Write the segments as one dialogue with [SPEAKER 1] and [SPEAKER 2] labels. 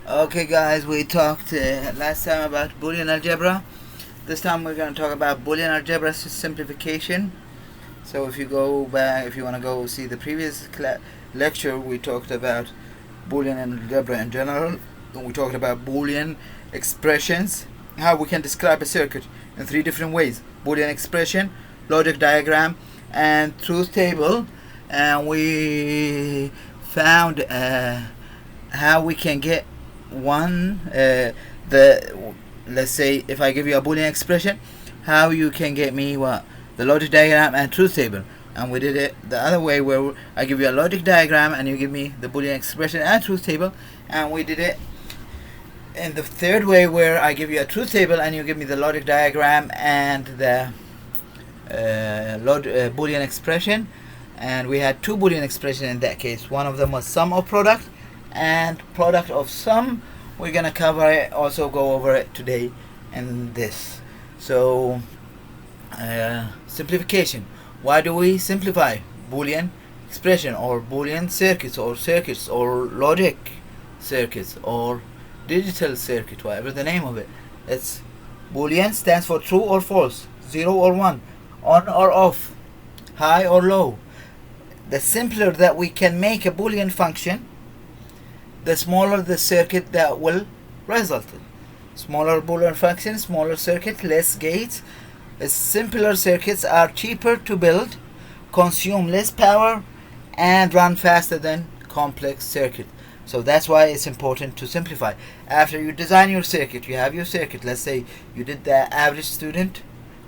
[SPEAKER 1] Okay guys, we talked last time about Boolean algebra. This time we're going to talk about Boolean algebra simplification. So if you go back, if you want to go see the previous lecture, we talked about Boolean algebra in general. We talked about Boolean expressions, how we can describe a circuit in 3 different ways: Boolean expression, logic diagram, and truth table. And we found how we can get let's say if I give you a Boolean expression, how you can get me the logic diagram and truth table. And we did it the other way, where I give you a logic diagram and you give me the Boolean expression and truth table. And we did it in the third way, where I give you a truth table and you give me the logic diagram and the Boolean expression. And we had 2 Boolean expressions in that case. One of them was sum of product and product of sum. We're gonna cover it, also go over it today in this. So simplification. Why do we simplify Boolean expression, or Boolean circuits, or logic circuits, or digital circuit, whatever the name of it? It's Boolean stands for true or false, 0 or 1, on or off, high or low. The simpler that we can make a Boolean function, the smaller the circuit that will result in. Smaller Boolean function, smaller circuit, less gates. Simpler circuits are cheaper to build, consume less power, and run faster than complex circuit. So that's why it's important to simplify. After you design your circuit, you have your circuit. Let's say you did the average student,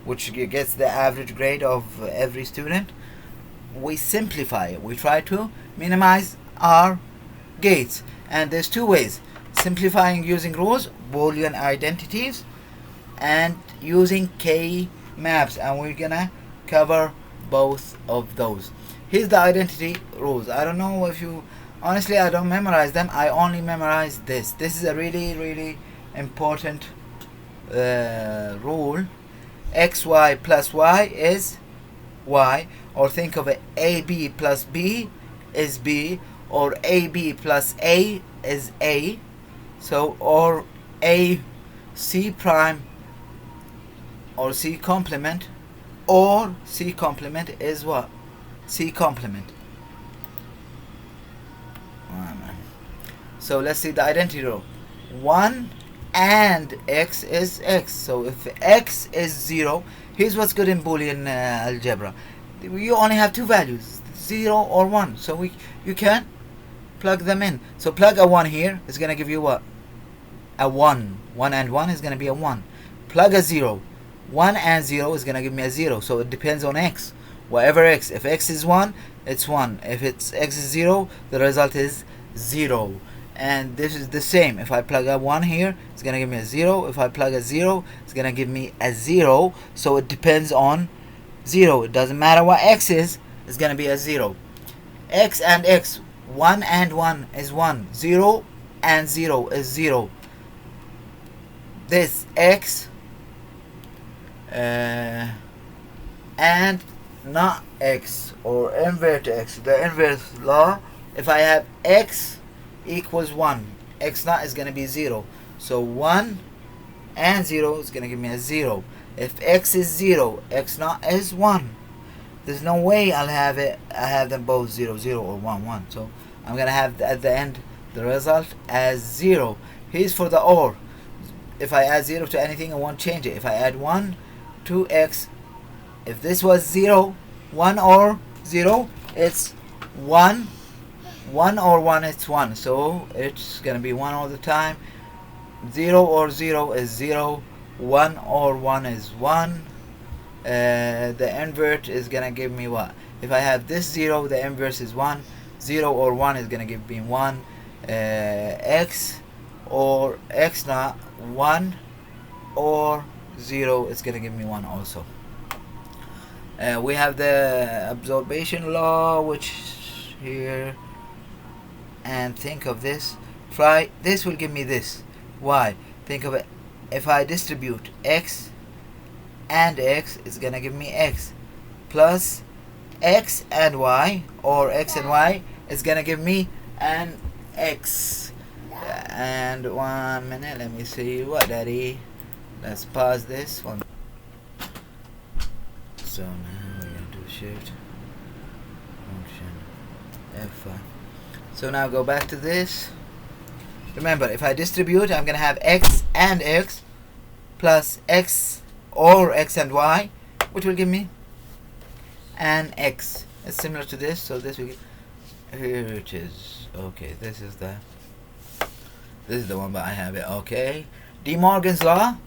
[SPEAKER 1] which gets the average grade of every student. We simplify it. We try to minimize our gates. And there's 2 ways: simplifying using rules, Boolean identities, and using K maps. And we're gonna cover both of those. Here's the identity rules. I don't know if you, honestly, I don't memorize them. I only memorize this. This is a really important rule. XY plus Y is Y, or think of it, AB plus B is B, or AB plus A is A. So, or A C prime or C complement, or C complement is what? C complement. So let's see the identity rule. 1 and X is X. So if X is 0, here's what's good in Boolean algebra. You only have 2 values, 0 or 1. So you can plug them in. So plug a 1 here, is going to give you what? A 1. 1 and 1 is going to be a 1. Plug a 0. 1 and 0 is going to give me a 0. So it depends on X. Whatever X. If X is 1, it's 1. If it's X is 0, the result is 0. And this is the same. If I plug a 1 here, it's going to give me a 0. If I plug a 0, it's going to give me a 0. So it depends on 0. It doesn't matter what X is, it's going to be a 0. X and X. 1 and 1 is 1. 0 and 0 is 0. This X and not X, or invert X. The inverse law, if I have X equals 1, X naught is going to be 0. So 1 and 0 is going to give me a 0. If X is 0, X naught is 1. There's no way I have them both 0, 0 or 1, 1. So I'm going to have at the end the result as 0. Here's for the OR. If I add 0 to anything, I won't change it. If I add 1 to X, if this was 0, 1 or 0, it's 1. 1 or 1, it's 1. So it's going to be 1 all the time. 0 or 0 is 0. 1 or 1 is 1. The invert is going to give me what? If I have this 0, the inverse is 1. 0 or 1 is going to give me 1. X or X naught, 1 or 0 is going to give me 1 also. We have the absorption law, which here, and think of this. Try this will give me this. Why? Think of it. If I distribute X and X, it's gonna give me X plus X and Y, or X and Y is gonna give me an X. And 1 minute, let me see what daddy. Let's pause this one. So now we're gonna do shift function F5. So now go back to this. Remember, if I distribute, I'm gonna have x and x plus x or x and y, which will give me an x. It's similar to this, so this will give, here it is. Okay, this is the one, but I have it. Okay, De Morgan's law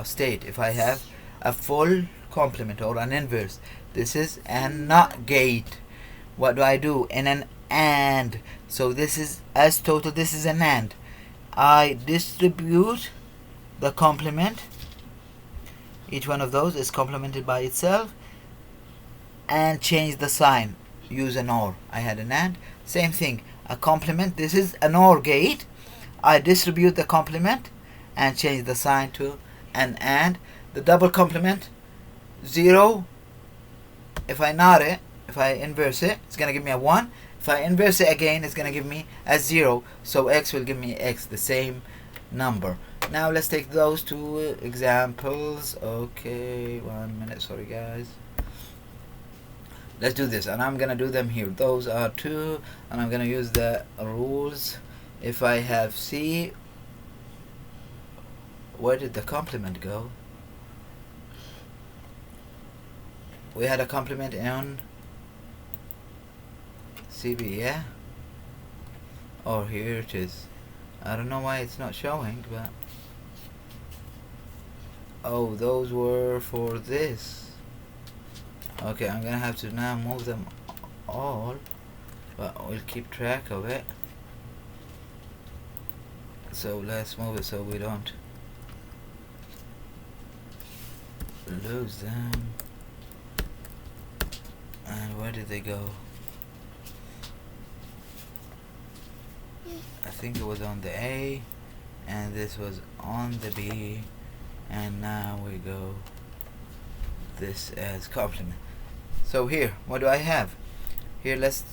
[SPEAKER 1] state if I have a full complement or an inverse, this is an NOT gate. What do I do in an AND? So this is as total, this is an AND. I distribute the complement, each one of those is complemented by itself, and change the sign, use an OR. I had an AND, same thing, a complement, this is an OR gate. I distribute the complement and change the sign to an AND. The double complement, 0, if I NOT it, if I inverse it, it's going to give me a 1. If I inverse it again, it's going to give me a 0. So x will give me x, the same number. Now let's take those two examples. Okay, 1 minute, sorry guys. Let's do this, and I'm going to do them here. Those are 2, and I'm going to use the rules. If I have C, where did the complement go? We had a complement on CB, yeah? Oh, here it is. I don't know why it's not showing, but oh, those were for this. Okay, I'm gonna have to now move them all, but we'll keep track of it. So let's move it so we don't lose them. And where did they go? I think it was on the A, and this was on the B, and now we go this as complement. So here, what do I have? Here, let's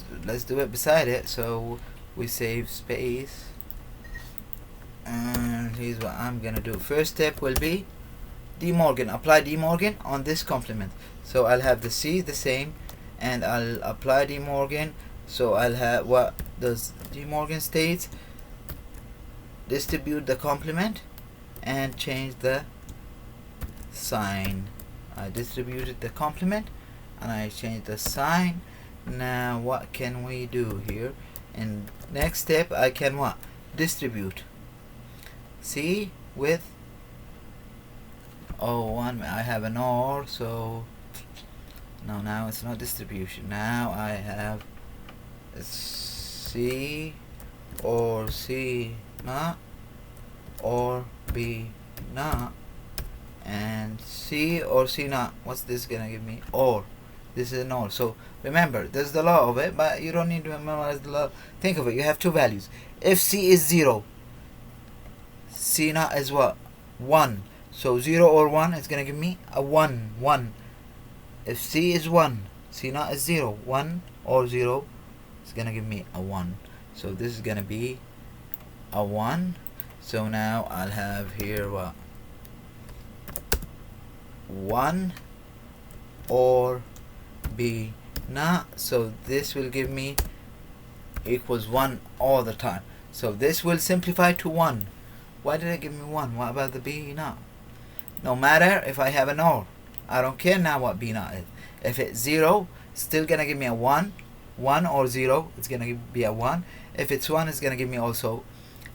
[SPEAKER 1] do it beside it. So we save space, and here's what I'm gonna do. First step will be De Morgan. Apply De Morgan on this complement. So I'll have the C the same, and I'll apply De Morgan. So I'll have, what does De Morgan states? Distribute the complement and change the sign. I distributed the complement and I changed the sign. Now what can we do here? In next step, I can what? Distribute C with one. I have an OR, so no, now it's not distribution. Now I have C or C not or B not, and C or C not. What's this gonna give me? OR. This is an OR. So remember, there's the law of it, but you don't need to memorize the law. Think of it. You have two values. If C is 0, C not is what? 1. So 0 or 1 is gonna give me a 1. 1. If C is 1, C not is 0. 1 or 0 is gonna give me a 1. So this is gonna be a 1. So now I'll have here what? 1 or B not. So this will give me equals 1 all the time. So this will simplify to 1. Why did it give me 1? What about the B not? No matter if I have an OR. I don't care now what B not is. If it's 0, still gonna give me a 1. 1 or 0, it's gonna be a 1. If it's 1, it's gonna give me also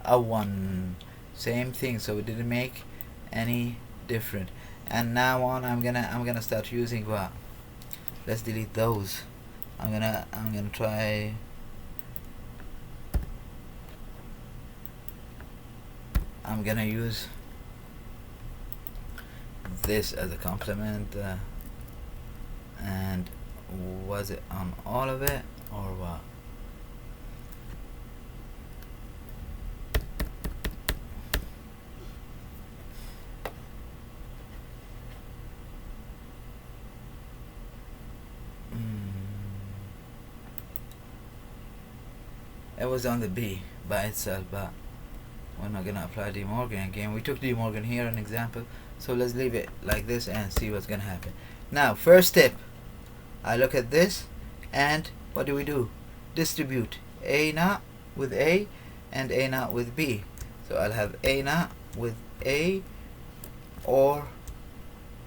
[SPEAKER 1] a 1. Same thing. So it didn't make any different. And now on, I'm gonna start using what? Let's delete those. I'm gonna try. I'm gonna use this as a complement, and was it on all of it or what? It was on the B by itself, but we're not gonna apply De Morgan again. We took De Morgan here an example, so let's leave it like this and see what's gonna happen. Now, first step, I look at this, and what do? Distribute A naught with A and A naught with B. So I'll have A naught with A or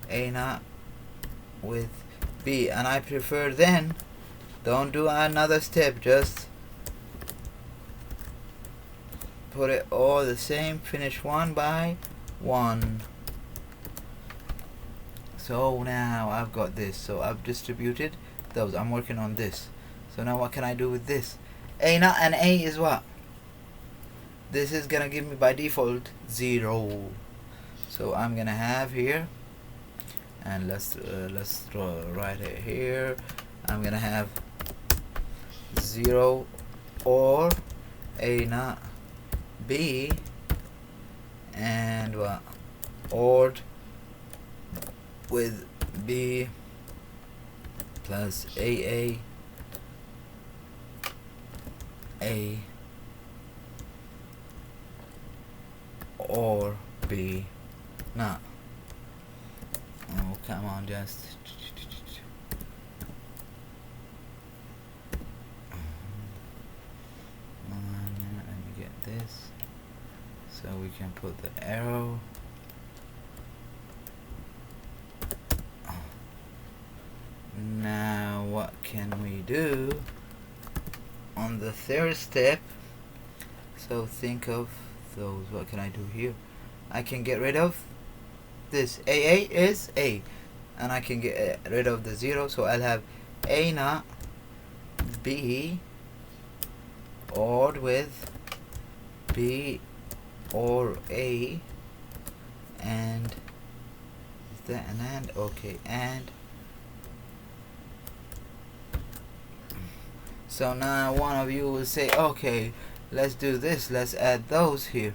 [SPEAKER 1] A naught with B, and I prefer then, don't do another step, just put it all the same, finish one by one. So now I've got this, so I've distributed those. I'm working on this. So now what can I do with this? A naught and A is what? This is gonna give me by default 0. So I'm gonna have here, and let's write it here. I'm gonna have 0 or A naught B, and what? ORed with B plus A or B naught. Oh, come on, just let me get this so we can put the arrow. Now what can we do on the third step? So think of those. What can I do here? I can get rid of this. AA is A, and I can get rid of the 0, so I'll have A naught B ORed with B or A, and is that an AND? Okay, and so now one of you will say, okay, let's do this, let's add those here.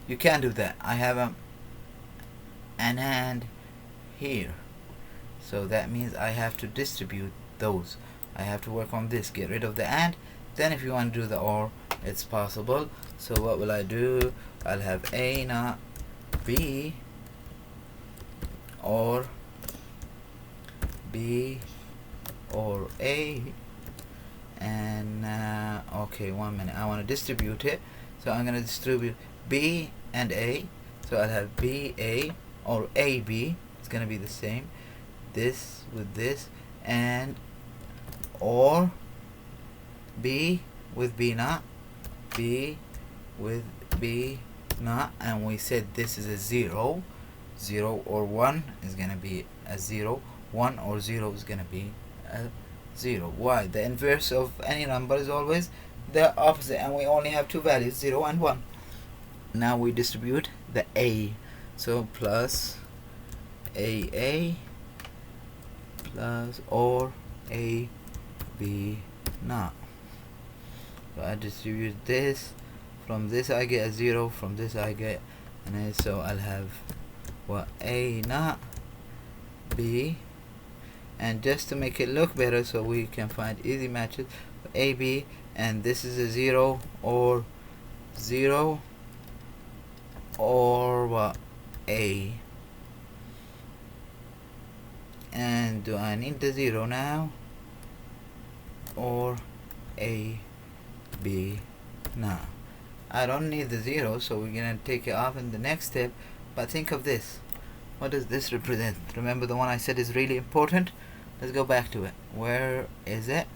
[SPEAKER 1] You can't do that. I have an AND here, so that means I have to distribute those. I have to work on this, get rid of the AND. Then if you want to do the OR, it's possible. So what will I do? I'll have A naught B or B or A, and okay, 1 minute, I want to distribute it, so I'm going to distribute B and A. So I'll have BA or AB, it's going to be the same, this with this, and or B with B naught, B with B naught, and we said this is a 0. 0 or 1 is going to be a 0. 1 or 0 is going to be a 0. Why? The inverse of any number is always the opposite, and we only have two values, 0 and 1. Now we distribute the A, so plus AA plus or AB naught. So I distribute this, from this I get a 0, from this I get an A, so I'll have what? A naught B, and just to make it look better so we can find easy matches, AB, and this is a 0 or 0 or what? A. And do I need the 0 now? Or A B? No, I don't need the 0, so we're gonna take it off in the next step. But think of this. What does this represent? Remember the one I said is really important? Let's go back to it. Where is it?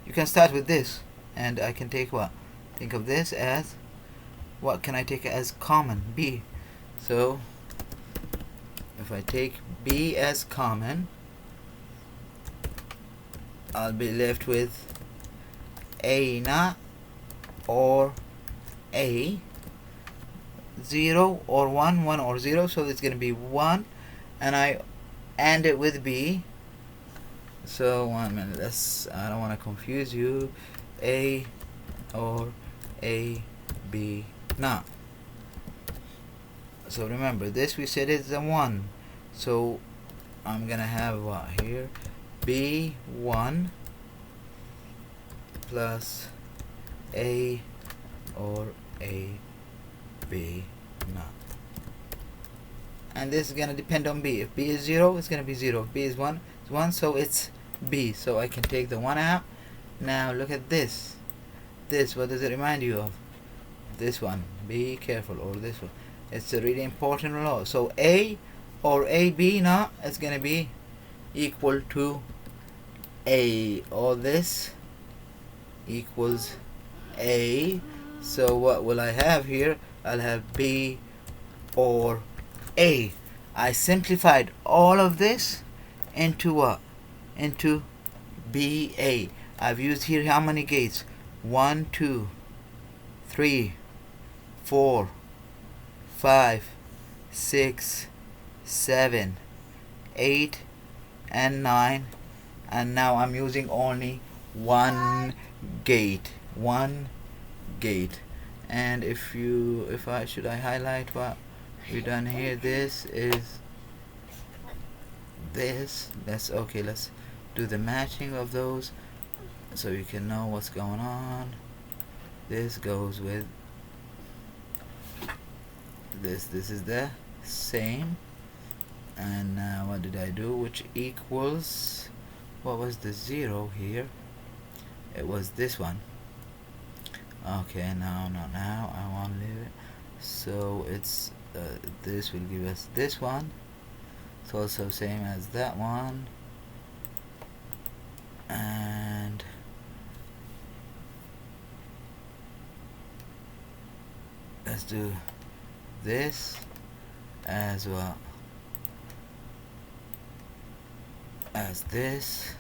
[SPEAKER 1] You can start with this, and I can take what? Think of this as, what can I take it as common? B. So if I take B as common, I'll be left with A naught or A, 0 or 1, 1 or 0, so it's going to be 1, and I AND it with B. So 1 minute, I don't want to confuse you. A or A B naught. So remember, this we said is a 1, so I'm gonna have what here? B1 plus A or A, B not. And this is gonna depend on B. If B is 0, it's gonna be 0. If B is 1, it's 1, so it's B. So I can take the 1 out. Now look at this. This, what does it remind you of? This one. Be careful. Or this one. It's a really important law. So A or AB now is gonna be equal to A. All this equals A. So what will I have here? I'll have B or A. I simplified all of this into what? Into BA. I've used here how many gates? 1, 2, 3, 4, 5, 6, 7, 8, and 9. And now I'm using only one gate. One gate. And if I should highlight what we done here, this is this. Let's do the matching of those so you can know what's going on. This goes with this. This is the same. And now what did I do? Which equals, what was the 0 here? It was this one. Okay, now I want to leave it. So it's this will give us this one. It's also same as that one. And let's do this as well as this.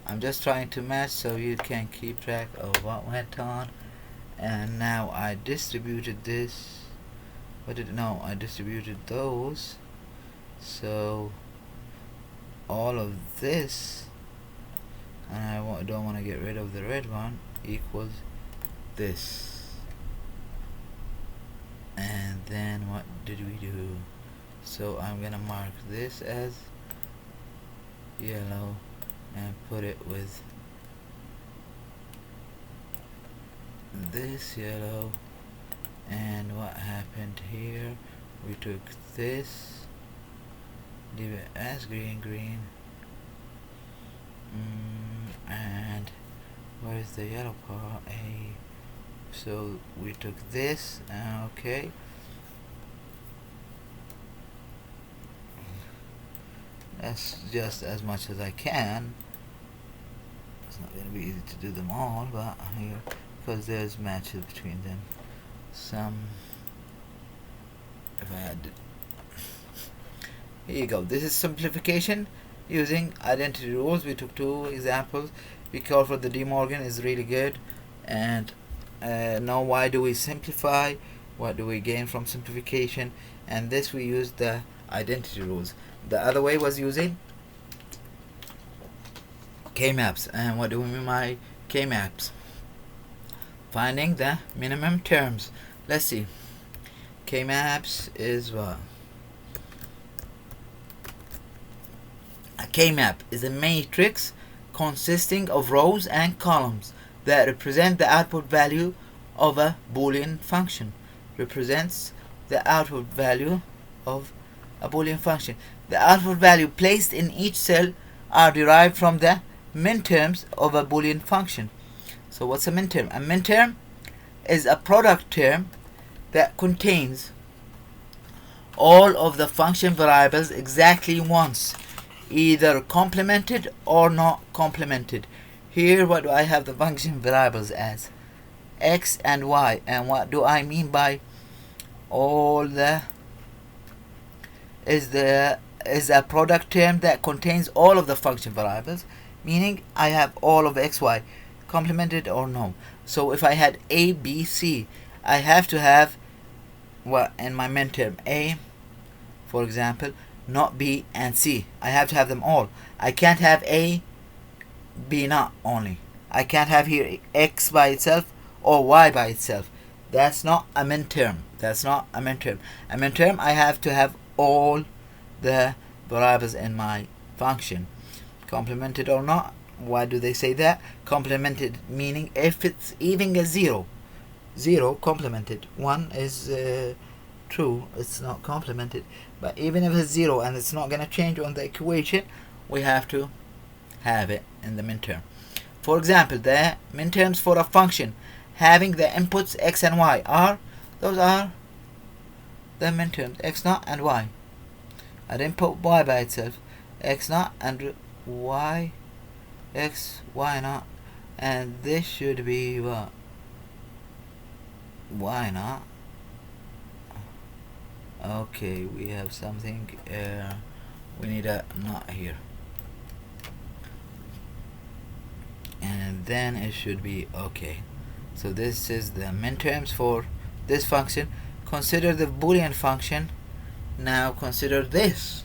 [SPEAKER 1] I'm just trying to match so you can keep track of what went on. And now I distributed this. I distributed those. So all of this, and I don't want to get rid of the red one, equals this. And then what did we do? So I'm gonna mark this as yellow and put it with this yellow. And what happened here, we took this, leave it as green, and where's the yellow part? A. So we took this, okay, that's just as much as I can. It's not going to be easy to do them all, but here, because there's matches between them. If I had to, here you go. This is simplification using identity rules. We took 2 examples. We called for the De Morgan, is really good. And now why do we simplify? What do we gain from simplification? And this we used the identity rules. The other way was using K-maps. And what do we mean by K-maps? Finding the minimum terms. Let's see. K-maps is what? A K-map is a matrix consisting of rows and columns that represent the output value of a Boolean function. Represents the output value of a Boolean function. The output value placed in each cell are derived from the minterms of a Boolean function. So what's a minterm? A minterm is a product term that contains all of the function variables exactly once, either complemented or not complemented. Here what do I have the function variables as? X and Y. And what do I mean by all the is a product term that contains all of the function variables, meaning I have all of X, Y, complemented or no. So if I had A, B, C, I have to have what in my minterm? A, for example, not B and C. I have to have them all. I can't have A, B not only. I can't have here X by itself or Y by itself. That's not a minterm. That's not a minterm. A minterm, I have to have all the variables in my function, complemented or not Why do they say that? Complemented, meaning if it's even a zero complemented. 1 is true, it's not complemented. But even if it's 0 and it's not going to change on the equation, we have to have it in the midterm. For example, the midterms for a function having the inputs x and y those are the midterms, x0 and y. I didn't put y by itself. x0 and y, x, y0, and this should be what? y0. Okay, we have something, we need a not here. And then it should be okay. So this is the midterms for this function. Consider the Boolean function. Now consider this.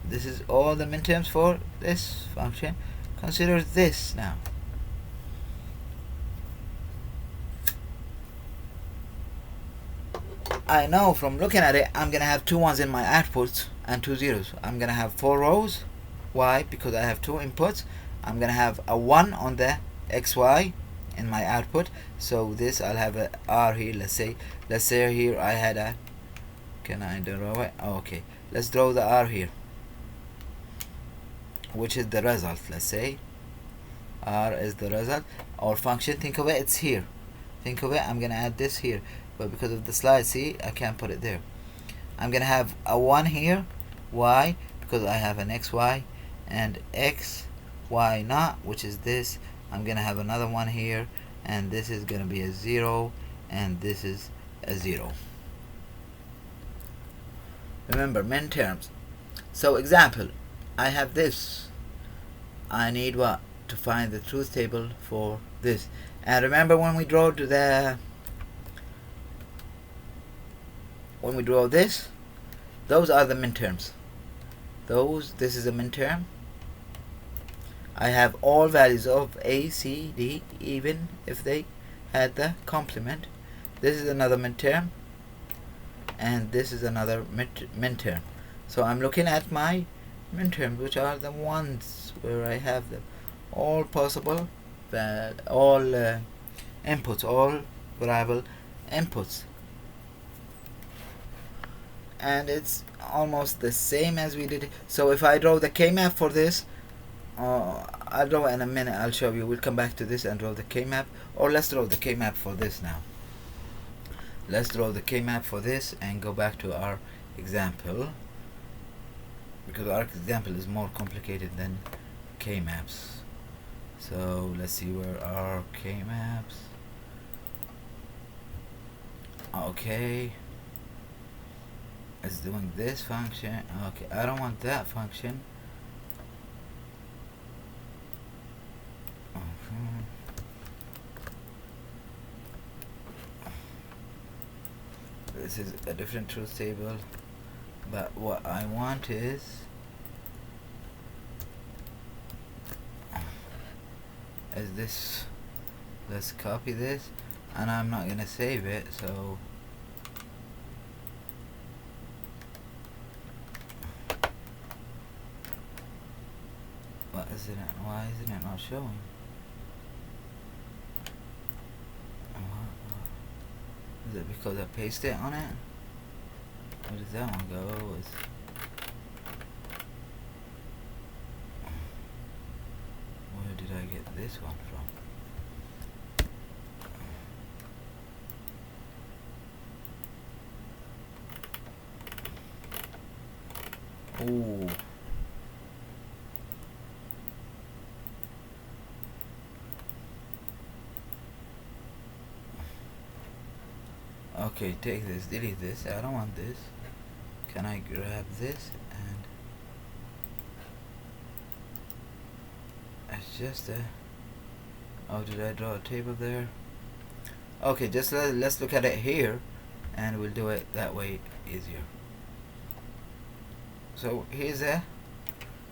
[SPEAKER 1] This is all the midterms for this function. Consider this now. I know from looking at it, I'm gonna have 2 1s in my outputs and 2 zeros. I'm gonna have 4 rows. Why? Because I have 2 inputs. I'm gonna have a 1 on the xy in my output. So this, I'll have a r here. Let's say here I had a, can I draw it? Oh, okay, let's draw the r here, which is the result. Let's say r is the result. Our function, think of it, it's here. Think of it, I'm gonna add this here, but because of the slide, see, I can't put it there. I'm gonna have a 1 here. Why? Because I have an xy and x y not, which is this. I'm gonna have another 1 here, and this is gonna be a 0, and this is a 0. Remember, midterms. So example, I have this. I need what? To find the truth table for this. And remember when we draw to the, when we draw this, those are the midterms. This is a midterm. I have all values of a, c, d, even if they had the complement. This is another midterm, and this is another midterm. So I'm looking at my midterms, which are the ones where I have them all possible, all inputs, all variable inputs. And it's almost the same as we did. So if I draw the K-map for this, I'll draw it in a minute, I'll show you. We'll come back to this and draw the K-map. Or let's draw the K-map for this now. Let's draw the K-map for this and go back to our example, because our example is more complicated than K-maps. So let's see where are K-maps. Okay, it's doing this function. Okay, I don't want that function. This is a different truth table, but what I want is this. Let's copy this, and I'm not gonna save it, so what is it? Why isn't it not showing? Is it because I pasted it on it? Where does that one go? Where did I get this one from? Ooh. Okay, take this, delete this. I don't want this. Can I grab this and it's just a, oh, did I draw a table there? Okay, just let's look at it here, and we'll do it that way easier. So here's a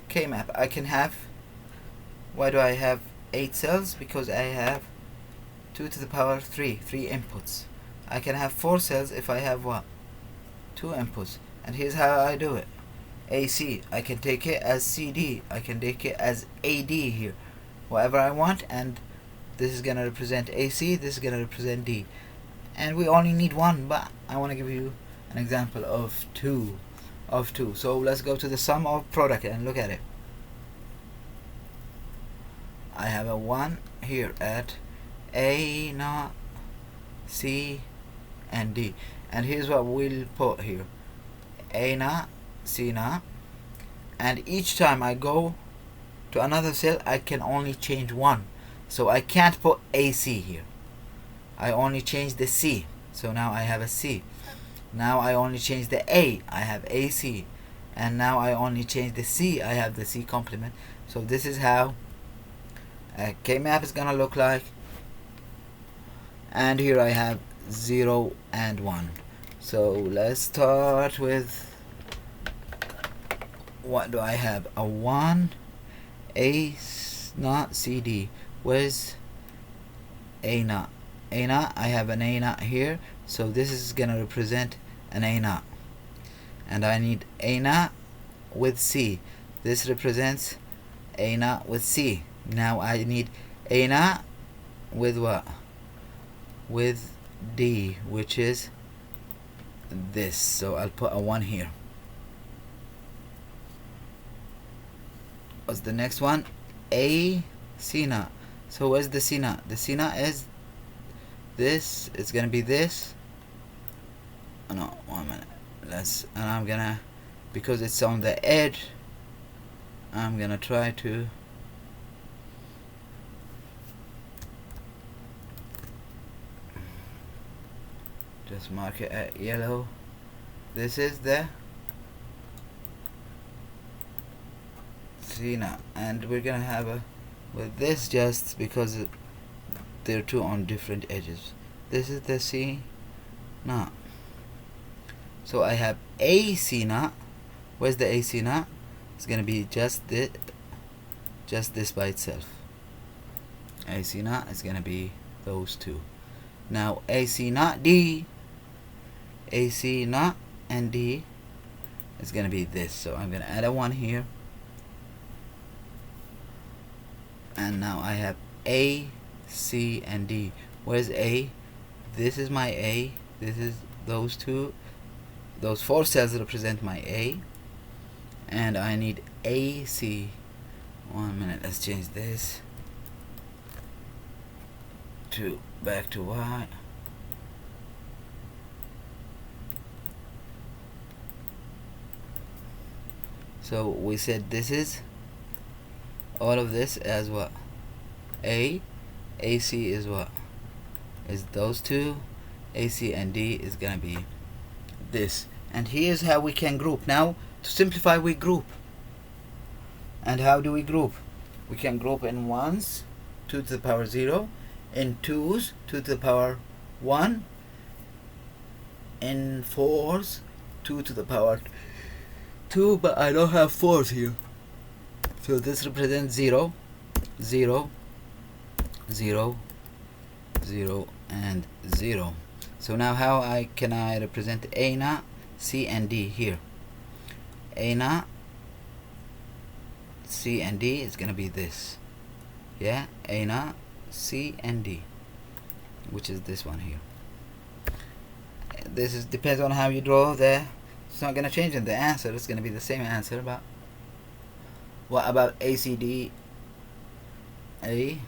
[SPEAKER 1] K-map. I can have, why do I have 8 cells? Because I have 2 to the power 3 inputs. I can have 4 cells if I have what? 2 inputs. And here's how I do it. AC. I can take it as CD. I can take it as AD here. Whatever I want, and this is gonna represent AC, this is gonna represent D. And we only need one, but I wanna give you an example of two. So let's go to the sum of product and look at it. I have a 1 here at A, NOR, C, and D. And here's what we'll put here. A, NOR, C, NOR. And each time I go to another cell, I can only change one. So I can't put AC here. I only change the C. So now I have a C. Now I only change the A. I have AC. And now I only change the C. I have the C complement. So this is how a K-map is gonna look like. And here I have 0 and 1. So let's start with, what do I have? A 1, A, not CD. Where's A naught? A naught, I have an A naught here. So this is gonna represent an A naught. And I need A naught with C. This represents A naught with C. Now I need A naught with what? With D, which is this. So I'll put a 1 here. What's the next one? A, C naught. So where's the C naught? The C naught is this. It's gonna be this. Oh, no, 1 minute. And I'm gonna, because it's on the edge, I'm gonna try to just mark it at yellow. This is the C naught, and we're gonna have a with this just because they're two on different edges. This is the C naught. So I have A C naught. Where's the A C naught? It's gonna be just this by itself. A C naught is gonna be those two. Now A C naught D. A C naught and D is gonna be this. So I'm gonna add a 1 here. And now I have A, C, and D. Where's A? This is my A. This is those two. Those 4 cells represent my A. And I need AC. 1 minute. Let's change this to back to Y. So we said this is all of this as what? A. AC is what? Is those two. AC and D is gonna be this. And here's how we can group. Now to simplify, we group. And how do we group? We can group in 1s, 2 to the power 0, in 2s, 2 to the power 1, in 4s, 2 to the power 2, but I don't have 4s here. So this represents 0, 0, 0, 0, and 0. So now how can I represent A naught, C, and D here? A naught, C, and D is gonna be this. Yeah, A naught, C, and D, which is this one here. This is depends on how you draw there. It's not gonna change in the answer. It's gonna be the same answer. But what about ACD? A,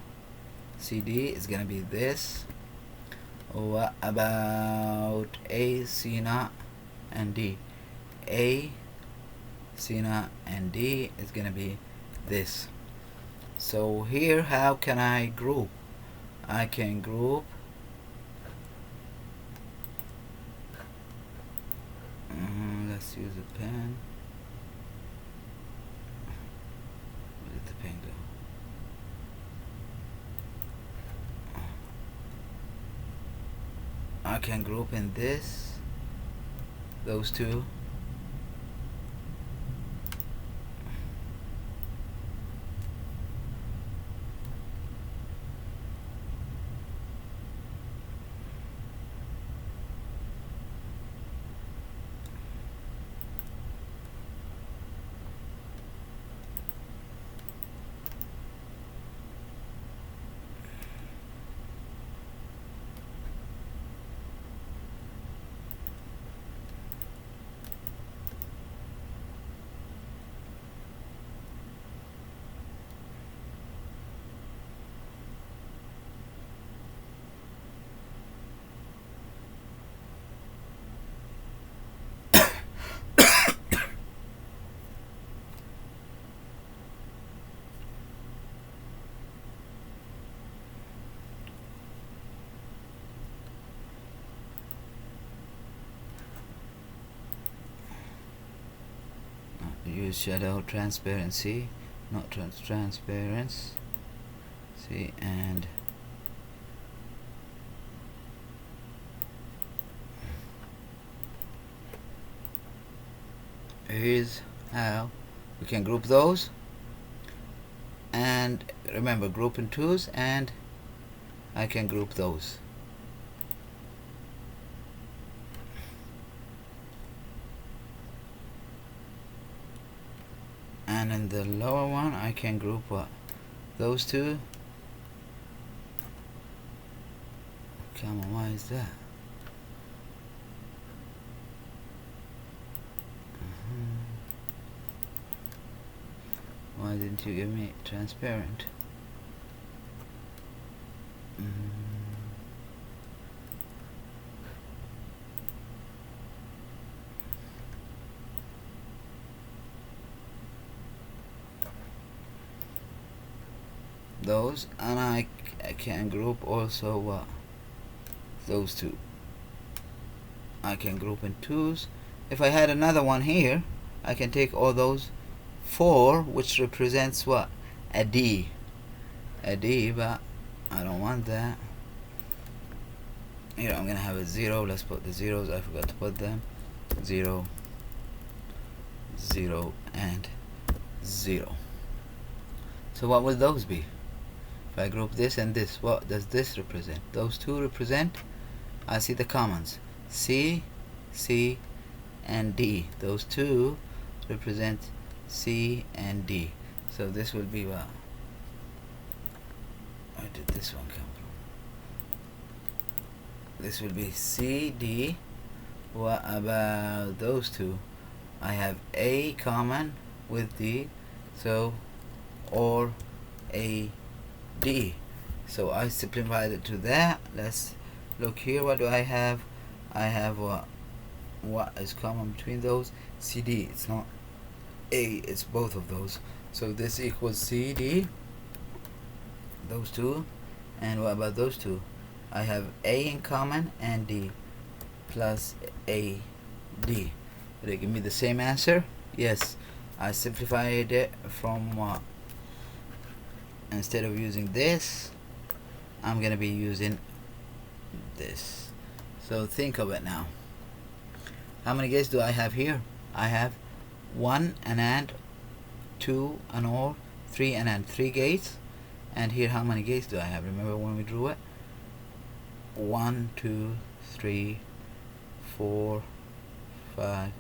[SPEAKER 1] C, D is gonna be this. What about A, C naught, and D? A, C naught, and D is gonna be this. So here, how can I group? I can group let's use a pen. Where did the pen go? I can group in this, those two. use shadow transparency, not transparency, and here's how we can group those. And remember, group in twos, and I can group those. And in the lower one, I can group what? Those two. Come on, why is that? Why didn't you give me transparent? Those, and I can group also those two. I can group in twos. If I had another one here, I can take all those 4, which represents what? A D, but I don't want that. Here I'm gonna have a 0. Let's put the zeros. I forgot to put them. 0, 0, and 0. So what will those be? If I group this and this, what does this represent? Those two represent, I see the commons, C, C, and D. Those two represent C and D. So this will be what? Where did this one come from? This will be C, D. What about those two? I have A common with D, so or A, D. So I simplified it to that. Let's look here. What do I have? I have what is common between those? CD. It's not A, it's both of those. So this equals CD, those two. And what about those two? I have A in common and D plus A, D. Did it give me the same answer? Yes. I simplified it from instead of using this, I'm gonna be using this. So think of it now. How many gates do I have here? I have 1 an AND, 2 an OR, 3 an AND, 3 gates. And here how many gates do I have? Remember when we drew it? 1, 2, 3, 4, 5,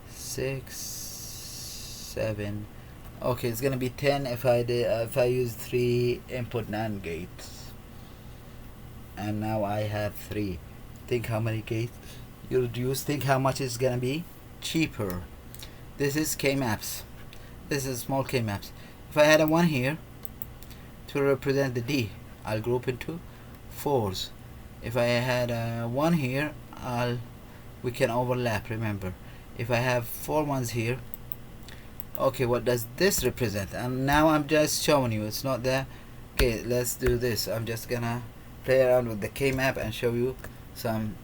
[SPEAKER 1] 6, 7. Okay, it's gonna be 10 if I use 3 input NAND gates. And now I have 3. Think how many gates you reduce. Think how much it's gonna be cheaper. This is K-maps. This is small K-maps. If I had a 1 here to represent the D, I'll group into 4s. If I had a 1 here, we can overlap. Remember, if I have 4 ones here, okay, what does this represent? And now I'm just showing you, it's not there. Okay, let's do this. I'm just gonna play around with the K-map and show you some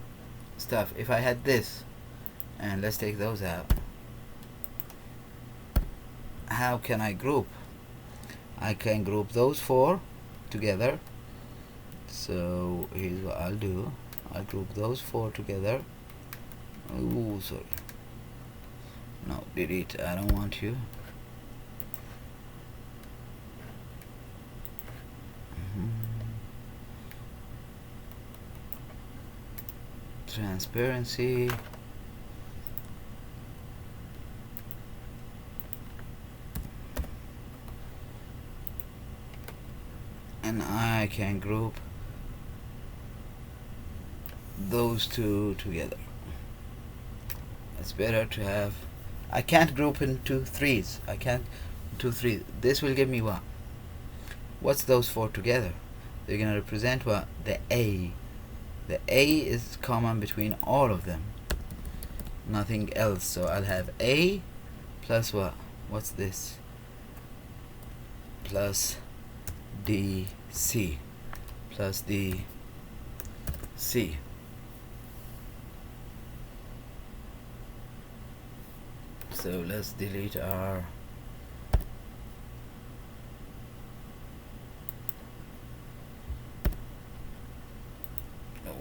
[SPEAKER 1] stuff. If I had this, and let's take those out, how can I group? I can group those 4 together. So here's what I'll do. I'll group those 4 together. Ooh, sorry. No, delete. I don't want you. Transparency. And I can group those two together. It's better to have. I can't group into 3s. I can't do 3. This will give me what? What's those 4 together? They're gonna represent what? The A. The A is common between all of them. Nothing else. So I'll have A plus what? What's this? Plus DC. Plus DC. So let's delete our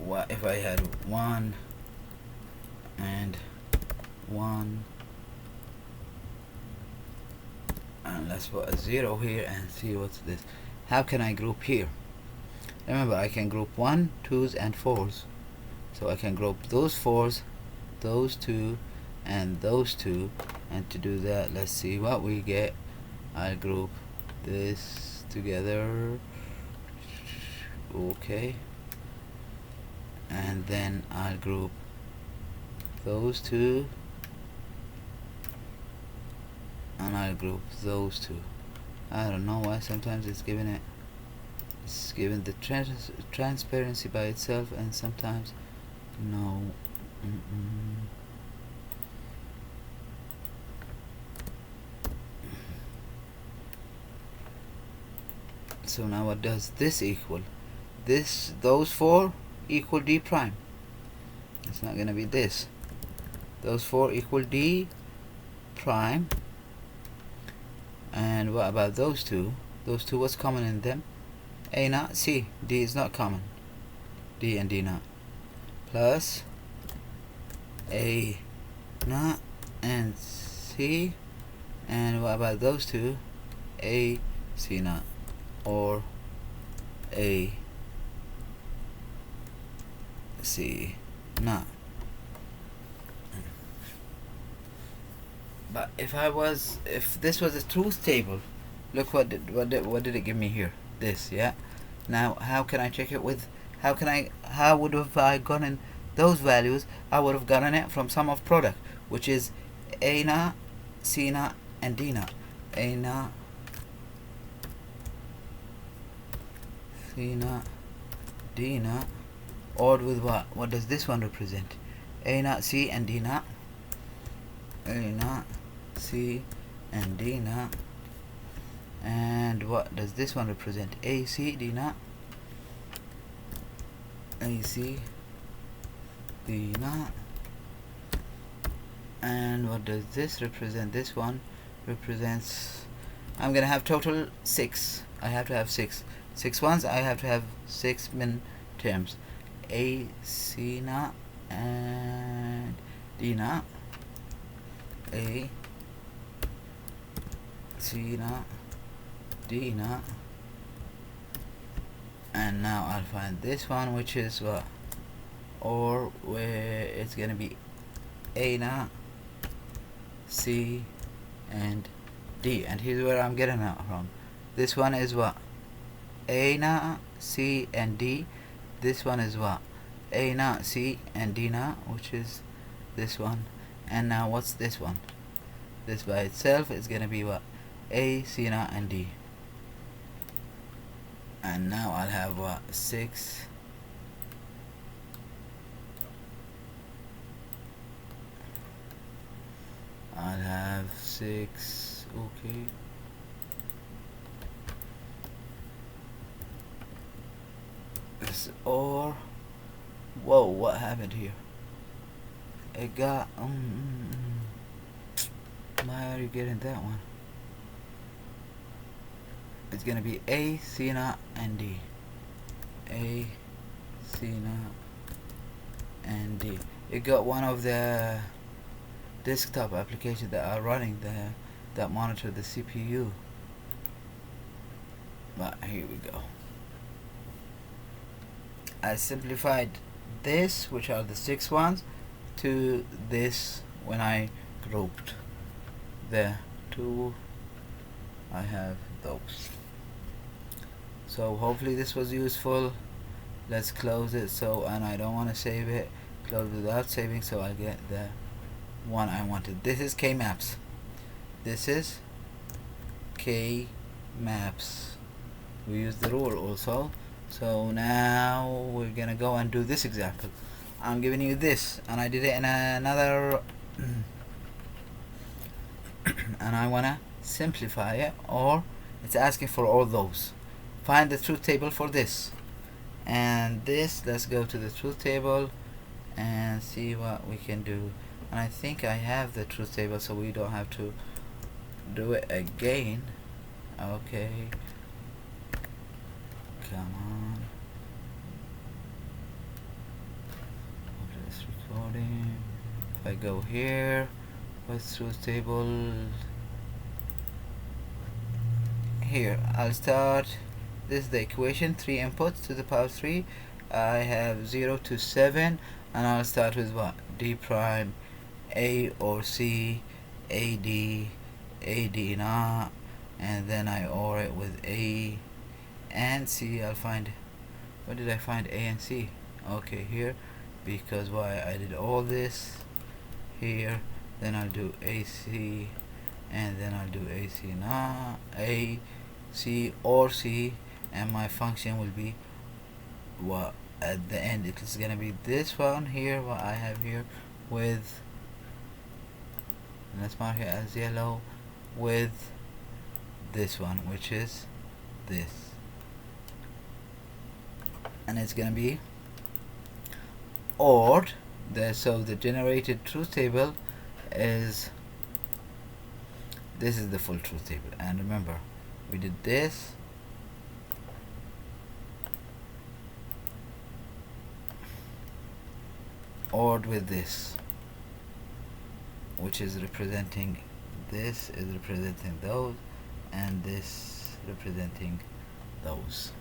[SPEAKER 1] what if I had 1 and 1, and let's put a 0 here and see what's this. How can I group here? Remember, I can group 1, 2s and 4s. So I can group those 4s, those 2 and those 2, and to do that, let's see what we get. I'll group this together, okay, and then I'll group those 2 and I'll group those 2. I don't know why sometimes it's given the transparency by itself, and sometimes no. So now what does this equal? Those 4 equal D prime. It's not gonna be this. Those 4 equal D prime. And what about those 2? Those 2, what's common in them? A naught C. D is not common. D and D naught. Plus A naught and C. And what about those 2? A C naught or A C naught. But if this was a truth table, look what did it give me here? This, yeah. Now how can I check it with? How would have I gotten those values? I would have gotten it from sum of product, which is A naught, C naught, and D naught. A naught, C naught, D naught, or with what? What does this one represent? A naught, C, and D naught. A naught, C, and D naught. And what does this one represent? A, C, D naught. A, C, D naught. And what does this represent? This one represents, I'm gonna have total 6. I have to have 6 ones. I have to have 6 min terms. A, C naught, and D naught. A, C naught, D naught. And now I'll find this one, which is what? Or where it's gonna be A naught, C, and D. And here's where I'm getting that from. This one is what? A naught, C, and D. This one is what? A naught, C, and D naught, which is this one. And now what's this one? This by itself is gonna be what? A, C naught, and D. And now I'll have what? 6. I'll have 6. Okay. This, or whoa, what happened here? It got why are you getting that one? It's gonna be A, C naught, and D. A, C naught, and D. It got one of the desktop applications that are running that monitor the CPU. But here we go. I simplified this, which are the 6 ones, to this when I grouped the 2. I have those. So hopefully this was useful. Let's close it. So, and I don't want to save it. Close without saving, so I'll get the one I wanted. This is K maps. This is K maps. We use the rule also. So now we're gonna go and do this example. I'm giving you this, and I did it in another and I wanna simplify it, or it's asking for all those. Find the truth table for this and this. Let's go to the truth table and see what we can do. and I think I have the truth table, so we don't have to do it again. Okay, come on, after this recording, if I go here, what's truth table? Here, I'll start. This is the equation, 3 inputs to the power 3. I have 0 to 7, and I'll start with what? D prime, A or C, AD, AD not, and then I OR it with A and C. I'll find, where did I find A and C? Okay, here, because why I did all this here, then I'll do AC, and then I'll do AC not, A, C or C, and my function will be what at the end it is gonna be this one here, what I have here, with, let's mark it as yellow, with this one, which is this, and it's gonna be ORed. So the generated truth table is, this is the full truth table, and remember we did this, ORed with this, which is representing, this is representing those, and this representing those.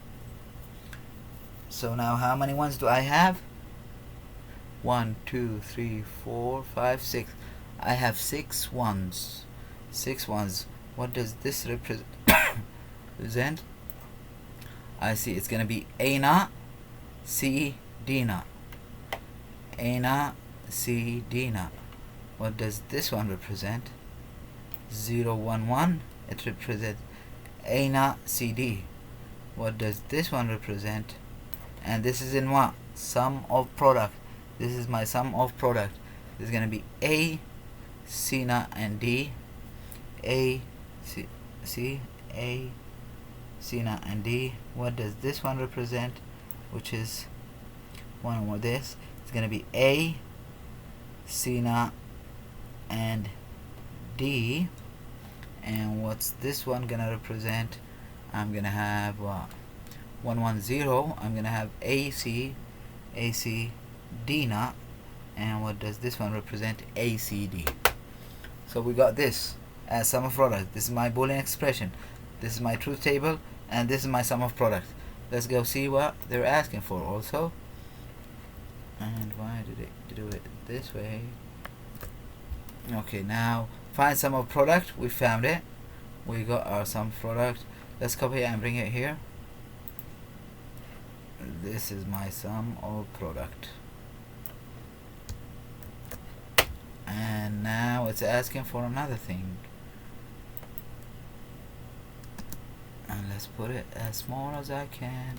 [SPEAKER 1] So now how many ones do I have? 1, 2, 3, 4, 5, 6. I have 6 ones. 6 ones. What does this represent? I see it's gonna be A naught, C, D naught. A naught, C, D naught. What does this one represent? 0, 1, 1. It represents A naught, C, D. What does this one represent? And this is in what? Sum of product. This is my sum of product. This is gonna be A, C naught, and D. A, C, A, C naught, and D. What does this one represent? Which is one more this. It's gonna be A, C naught, and D. And what's this one gonna represent? I'm gonna have 1, 1, 0. I'm gonna have AC, AC, D naught. And what does this one represent? ACD. So we got this as sum of product. This is my Boolean expression. This is my truth table, and this is my sum of product. Let's go see what they're asking for also. And why did it do it this way? Okay, now find sum of product. We found it. We got our sum of product. Let's copy it and bring it here. This is my sum of product. And now it's asking for another thing. And let's put it as small as I can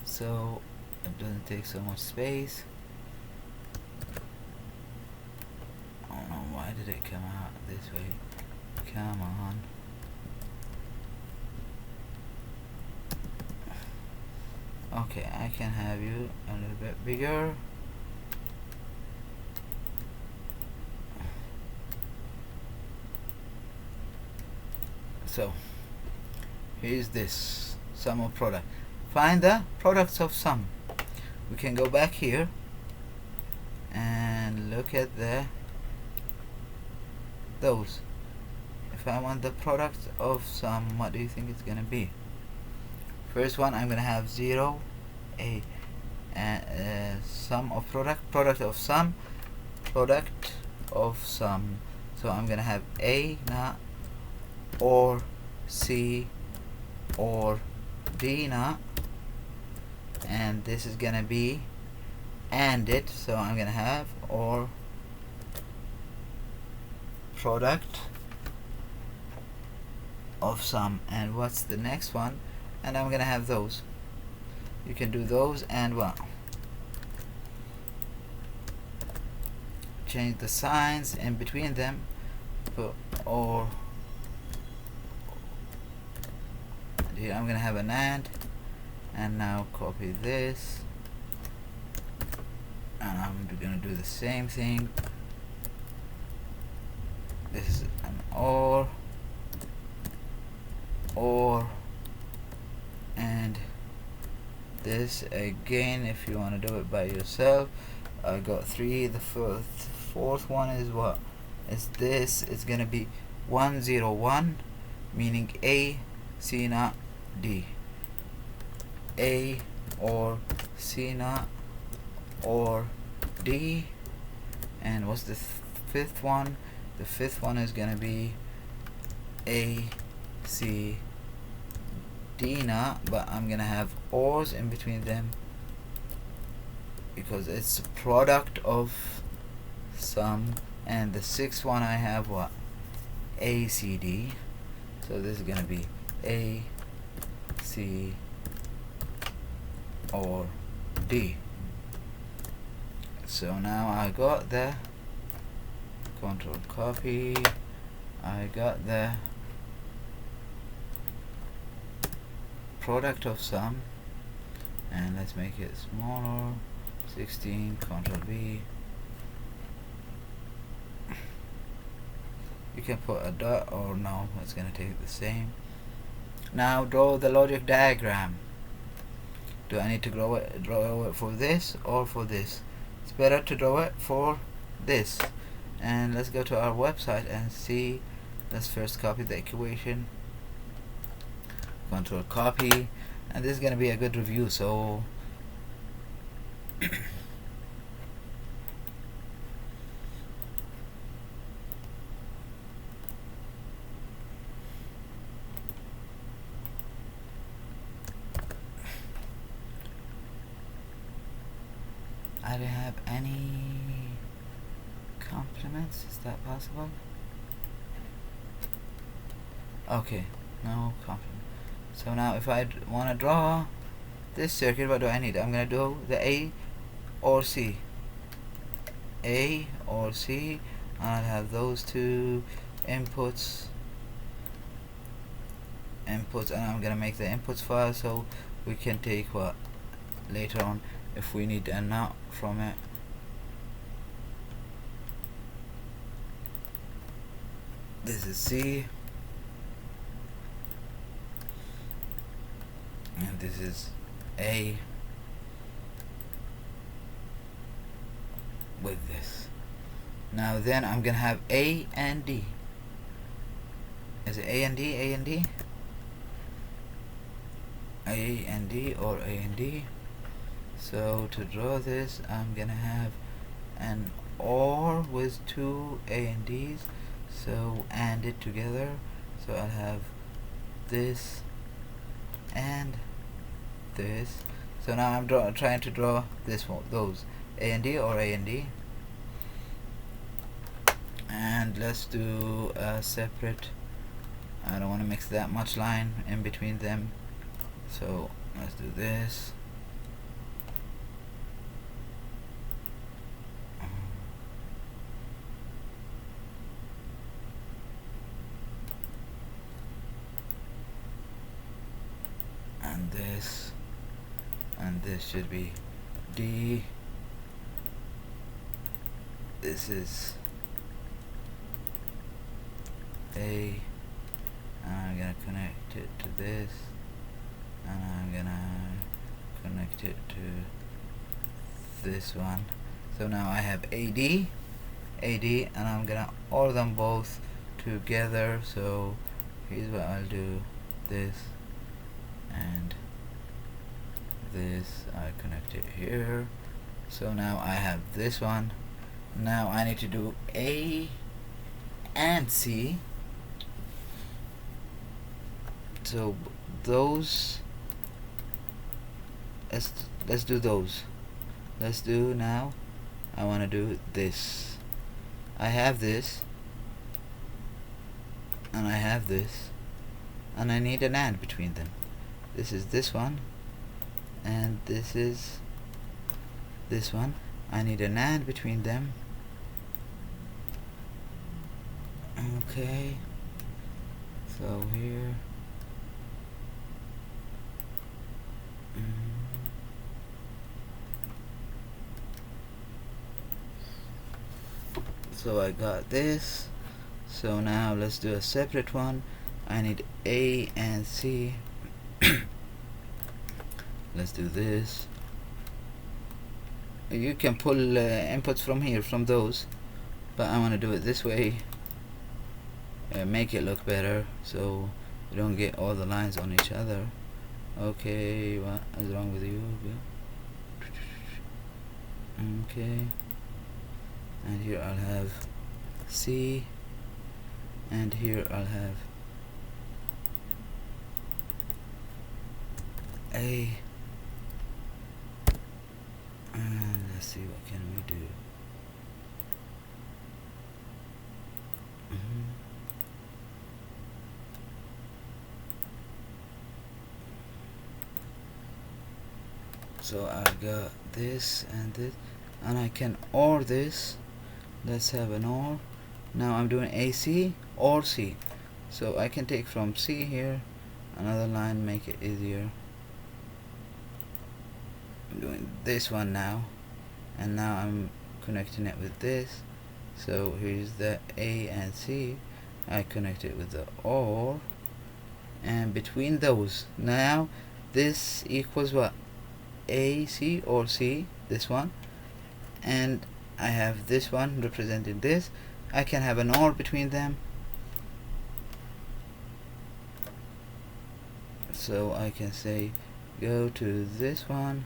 [SPEAKER 1] so it doesn't take so much space. Oh no, why did it come out this way? Come on. Okay, I can have you a little bit bigger. So here's this sum of product. Find the products of sum. We can go back here and look at those. If I want the product of sum, what do you think it's gonna be? First one, I'm gonna have 0, a sum of product of sum, product of sum. So I'm gonna have A naught or C or D naught, and this is gonna be ANDed. So I'm gonna have or product of sum. And what's the next one? And I'm gonna have those. You can do those and what? Change the signs in between them, put or. Here I'm gonna have an AND, and now copy this, and I'm gonna do the same thing. this is an or, and this again if you want to do it by yourself. I got 3. The fourth one is what? Is this? It's gonna be 101, meaning A, C naught, D. A or C naught or D. And what's the fifth one? The fifth one is gonna be A, C, D naught, but I'm gonna have ORs in between them because it's a product of sum. And the sixth one I have what? A, C, D. So this is gonna be A, C, or D. So now I got the control copy. I got the product of sum, and let's make it smaller. 16. Control V. You can put a dot or no, it's gonna take the same. Now draw the logic diagram. Do I need to draw it for this or for this? It's better to draw it for this. And let's go to our website and see. Let's first copy the equation. Control copy, and this is gonna be a good review. So I don't have any compliments. Is that possible? Okay, no compliment. So now if I want to draw this circuit, what do I need? I'm going to do the A or C. A or C. I'll have those two inputs, and I'm going to make the inputs file so we can take what later on if we need a NOT from it. This is C, and this is A with this. Now then I'm gonna have A and D. Is it A and D? A and D? A and D or A and D. So to draw this, I'm gonna have an OR with two A and D's. So AND it together. So I'll have this and this. So now I'm trying to draw this one, those A and D or A and D. And let's do a separate. I don't want to mix that much line in between them. So let's do this. And this should be D. This is A, and I'm gonna connect it to this, and I'm gonna connect it to this one. So now I have AD, and I'm gonna OR them both together. So here's what I'll do: this and this. I connect it here. So now I have this one. Now I need to do A and C. So those, let's do those. Let's do now. I want to do this. I have this, and I have this, and I need an AND between them. This is this one, and this is this one. I need an AND between them. Okay, so here so I got this. So now let's do a separate one. I need A and C. Let's do this. You can pull inputs from here, from those, but I want to do it this way. Make it look better so you don't get all the lines on each other. Okay, what is wrong with you? Okay, and here I'll have C, and here I'll have A, and let's see, what can we do? So I got this and this, and I can OR this. Let's have an OR. Now I'm doing AC or C, so I can take from C here another line, make it easier. I'm doing this one now, and now I'm connecting it with this. So here's the A and C. I connect it with the OR, and between those, now this equals what? A, C, or C, this one, and I have this one representing this. I can have an OR between them, so I can say go to this one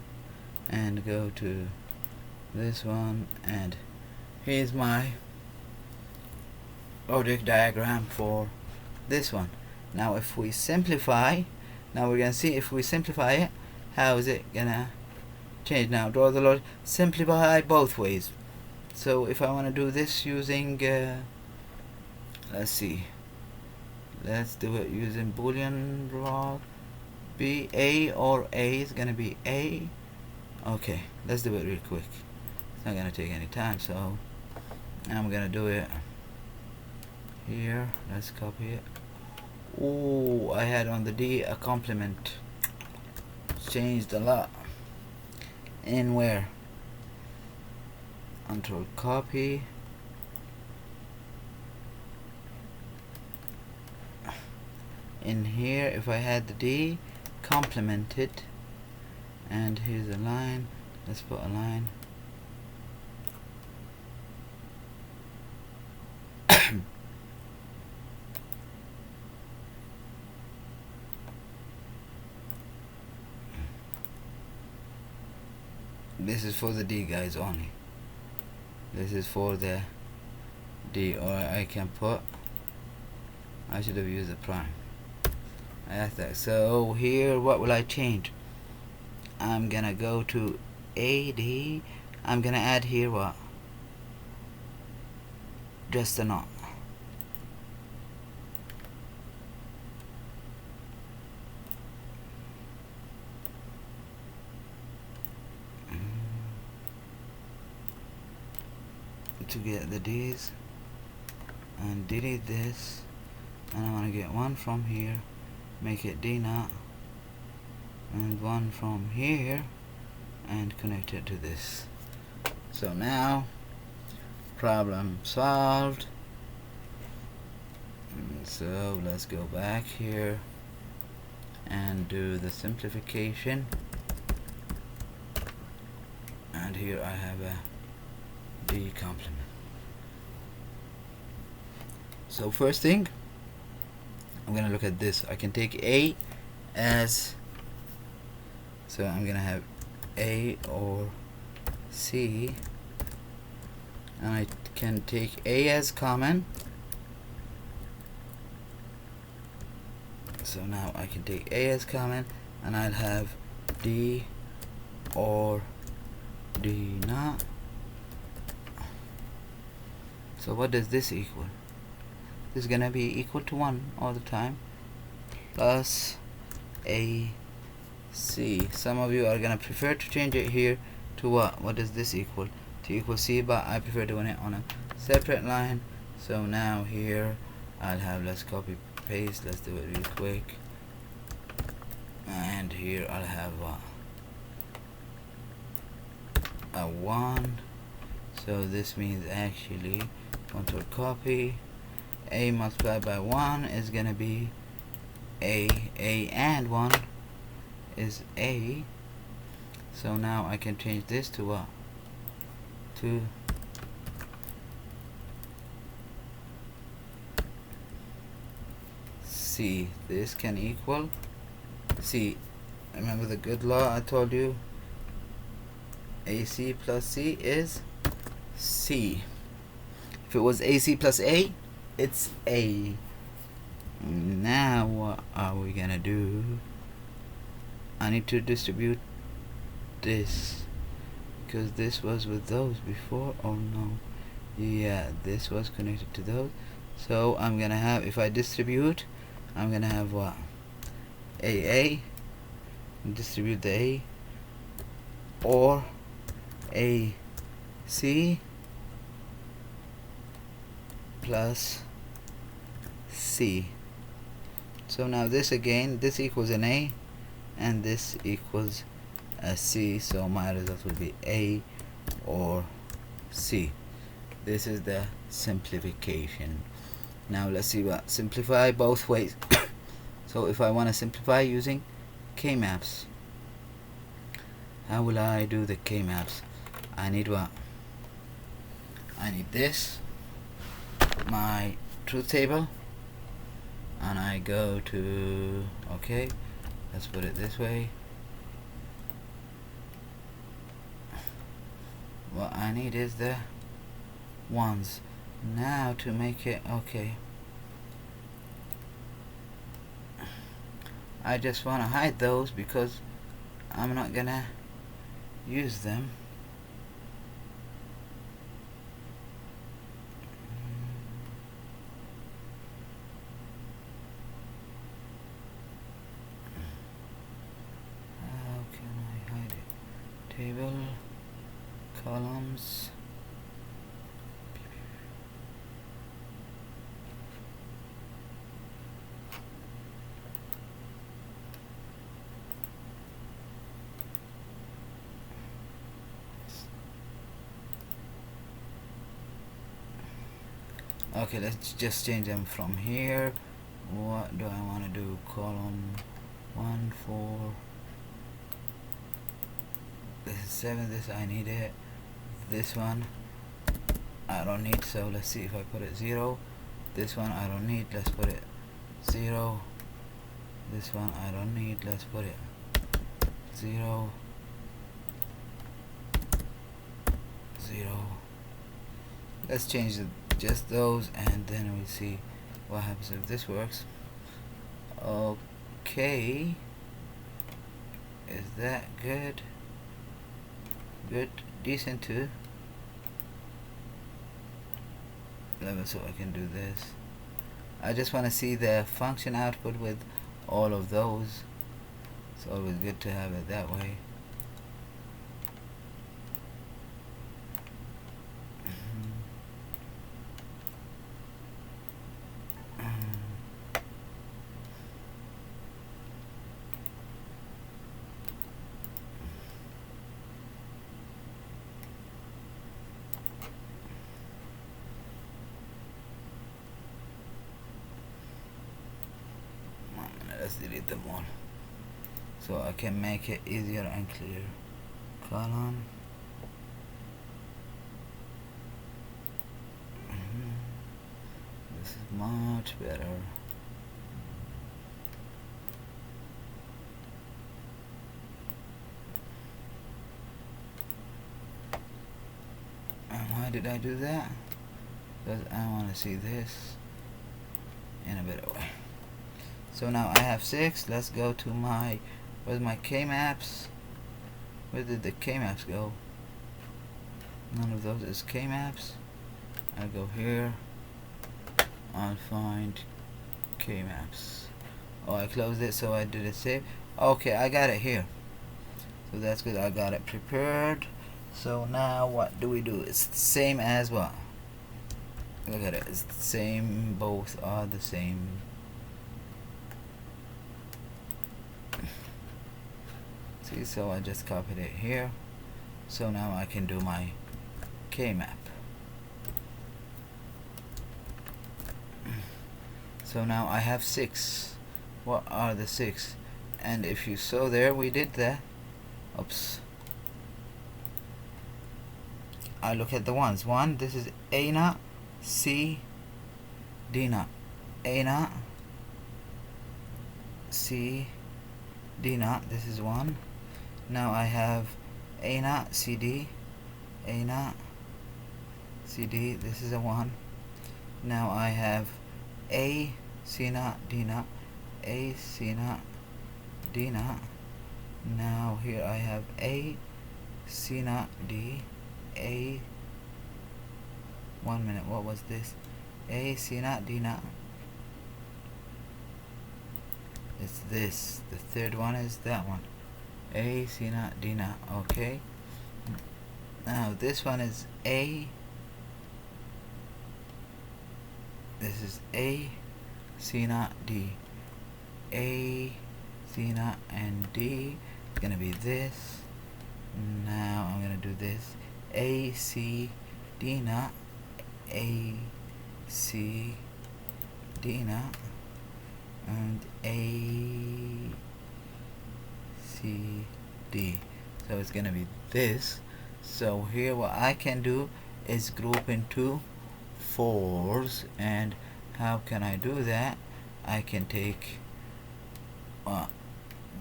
[SPEAKER 1] and go to this one, and here's my logic diagram for this one. Now if we simplify, now we're gonna see if we simplify it, how is it gonna change. Now draw the logic, simplify both ways. So if I want to do this using let's see, let's do it using Boolean block. B, A, or A is gonna be A. Okay, let's do it real quick. It's not gonna take any time, so I'm gonna do it here. Let's copy it. Oh, I had on the D a complement. Changed a lot. In where? Control copy. In here, if I had the D, complement it, and here's a line. Let's put a line. This is for the D guys only. This is for the D, or I can put, I should have used the prime. That's that. So here, what will I change? I'm gonna go to AD. I'm gonna add here what? Just a NOR. To get the D's, and delete this, and I want to get one from here, make it D NOT, and one from here and connect it to this. So now problem solved. So let's go back here and do the simplification, and here I have a D complement. So first thing, I'm gonna look at this. I can take A as, so I'm gonna have A or C, and I can take A as common. So now I can take A as common, and I'll have D or D NOT. So what does this equal? This is gonna be equal to 1 all the time, plus A C. Some of you are gonna prefer to change it here to what? What does this equal? To equal C, but I prefer doing it on a separate line. So now here I'll have, let's copy paste, let's do it real quick, and here I'll have a 1. So this means actually control copy, A multiplied by 1 is gonna be A and 1 is A. So now I can change this to what? To C. This can equal C. Remember the good law I told you? AC plus C is C. If it was AC plus A, it's A. Now what are we gonna do? I need to distribute this, because this was with those before. Oh no, yeah, this was connected to those. So I'm gonna have, if I distribute, I'm gonna have what? AA, distribute the A, or AC plus C. So now this again, this equals an A and this equals a C, so my result will be A or C. This is the simplification. Now let's see what simplify both ways. So if I want to simplify using K-maps, how will I do the K-maps? I need what? I need this, my truth table, and I go to, okay, let's put it this way. What I need is the ones. Now to make it, okay, I just want to hide those because I'm not gonna use them. How can I hide it? Table, columns. Okay, let's just change them from here. What do I want to do? Column 1, 4. This is 7. This I need it. This one I don't need, so let's see if I put it 0. This one I don't need, let's put it 0. This one I don't need, let's put it 0, 0. Let's change just those, and then we'll see what happens if this works. Okay, is that good? Good, decent too. Level, so I can do this. I just want to see the function output with all of those. It's always good to have it that way. Let's delete them all so I can make it easier and clear. Column. This is much better. And why did I do that? Because I want to see this in a better way. So now I have 6. Let's go to my, where's my K-maps? Where did the K-maps go? None of those is K-maps. I go here. I'll find K-maps. Oh, I closed it, so I didn't save. Okay, I got it here. So that's good. I got it prepared. So now what do we do? It's the same as what? Look at it. It's the same. Both are the same. See, so I just copied it here. So now I can do my K-map. So now I have 6. What are the 6? And if you saw there, we did that. Oops. I look at the ones. 1, this is A naught, C, D naught. A naught, C, D naught. This is 1. Now I have A naught, C, D, A naught, C, D. This is a 1. Now I have A, C naught, D naught, A, C naught, D naught. Now here I have A, C naught, D, A. 1 minute, what was this? A, C naught, D naught. It's this. The third one is that one. A, C naught, D naught. Okay. Now this one is A. This is A, C naught, D. A, C naught, and D. It's gonna be this. Now I'm gonna do this. A, C, D naught. A, C, D naught. And A, C, D. So it's gonna be this. So here what I can do is group into 4s. And how can I do that? I can take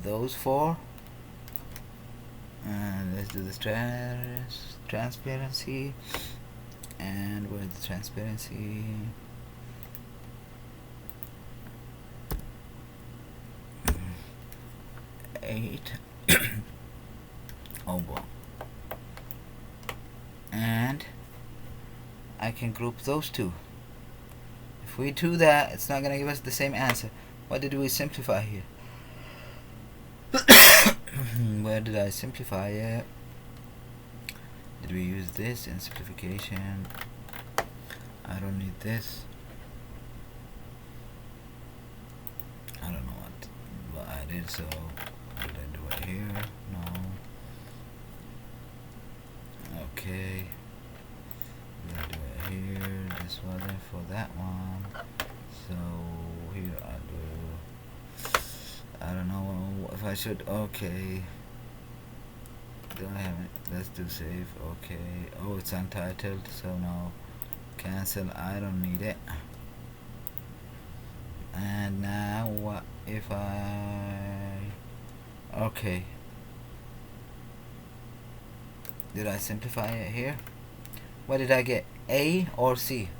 [SPEAKER 1] those 4, and let's do this transparency. And where's the transparency? Eight. Oh boy. And I can group those 2. If we do that, it's not gonna give us the same answer. What did we simplify here? Where did I simplify it? Did we use this in simplification? I don't need this. I don't know what I did, so did I do it here? No. Okay. Did I do it here? This wasn't for that one. So here I don't know if I should. Okay. Do I have it? Let's do save. Okay. Oh, it's untitled, so no. Cancel. I don't need it. And now what if I... Okay. Did I simplify it here? What did I get? A or C?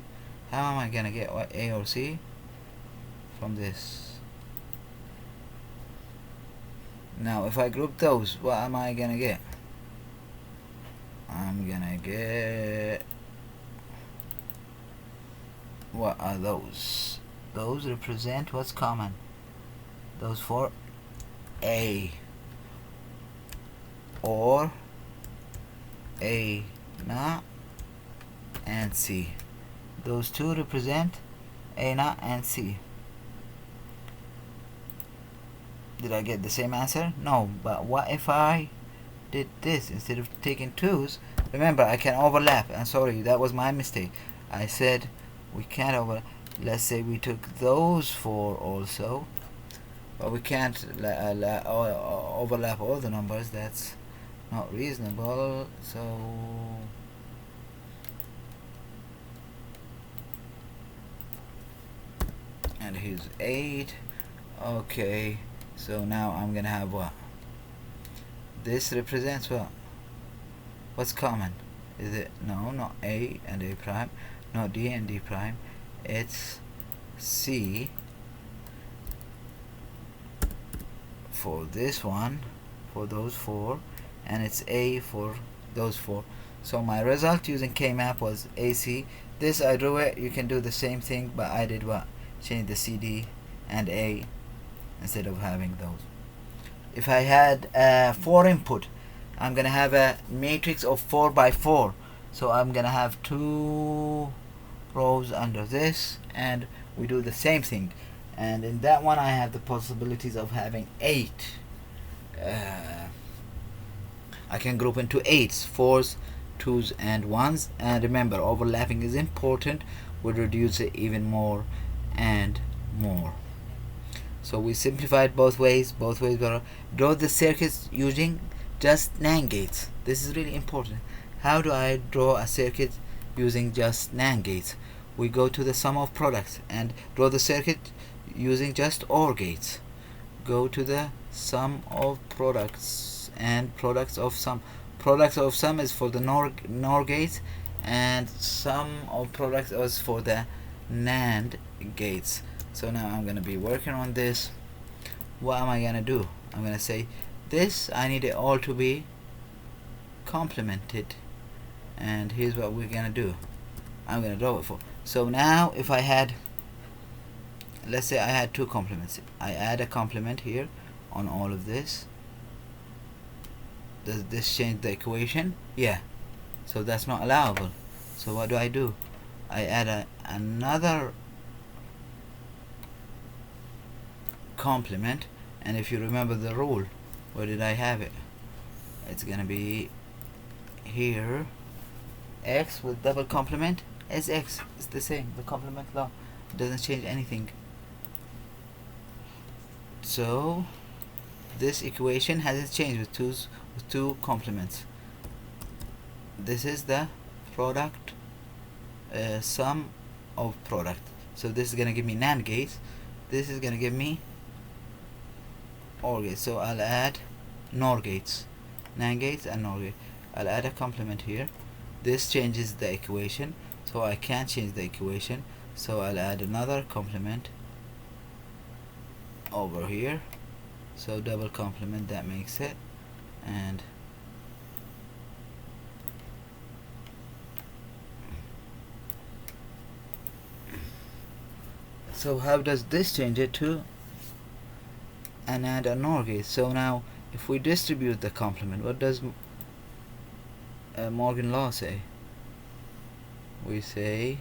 [SPEAKER 1] How am I gonna get what, A or C? From this. Now if I group those, what am I gonna get? I'm gonna get... What are those? Those represent what's common. Those 4, A or A naught and C. Those 2 represent A naught and C. Did I get the same answer? No, but what if I did this instead of taking 2s? Remember, I can overlap. I'm sorry, that was my mistake. I said we can't overlap. Let's say we took those 4 also, but we can't overlap all the numbers. That's not reasonable. So and here's 8. Okay, so now I'm gonna have what? This represents what? What's common? Is it? No, not A and A prime, not D and D prime. It's C for this one, for those 4, and it's A for those 4. So my result using K-map was AC. This I drew it. You can do the same thing, but I did what? Change the CD and A instead of having those. If I had 4 input, I'm gonna have a matrix of 4 by 4. So I'm gonna have 2 rows under this, and we do the same thing. And in that one I have the possibilities of having 8. I can group into 8s, 4s, 2s and 1s. And remember, overlapping is important. We'll reduce it even more and more. So we simplified both ways. Draw the circuits using just NAND gates. This is really important. How do I draw a circuit using just NAND gates? We go to the sum of products and draw the circuit using just OR gates. Go to the sum of products and products of sum. Products of sum is for the NOR gates, and sum of products is for the NAND gates. So now I'm gonna be working on this. What am I gonna do? I'm gonna say this, I need it all to be complemented, and here's what we're gonna do. I'm gonna draw it for. So now if I had, let's say I had two complements, I add a complement here on all of this. Does this change the equation? Yeah. So that's not allowable. So what do? I add another complement, and if you remember the rule, where did I have it? It's gonna be here. X with double complement is X. It's the same. The complement law doesn't change anything. So this equation hasn't changed with two complements. This is the product sum of product. So this is gonna give me NAND gates. This is gonna give me OR gates. So I'll add NOR gates, NAND gates and NOR gates. I'll add a complement here. This changes the equation, so I can't change the equation. So I'll add another complement over here. So double complement, that makes it. And so how does this change it to an AND and NOR gate? So now if we distribute the complement, what does Morgan law say? We say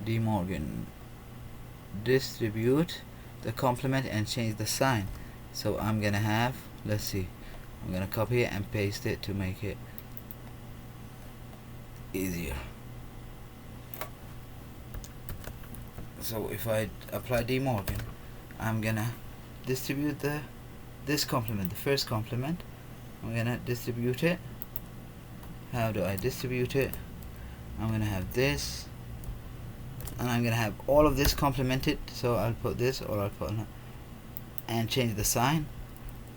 [SPEAKER 1] De Morgan, distribute the complement and change the sign. So I'm gonna have, let's see, I'm gonna copy it and paste it to make it easier. So if I apply De Morgan, I'm gonna distribute this complement, the first complement. I'm gonna distribute it. How do I distribute it? I'm gonna have this, and I'm gonna have all of this complemented. So I'll put this, or I'll put and change the sign.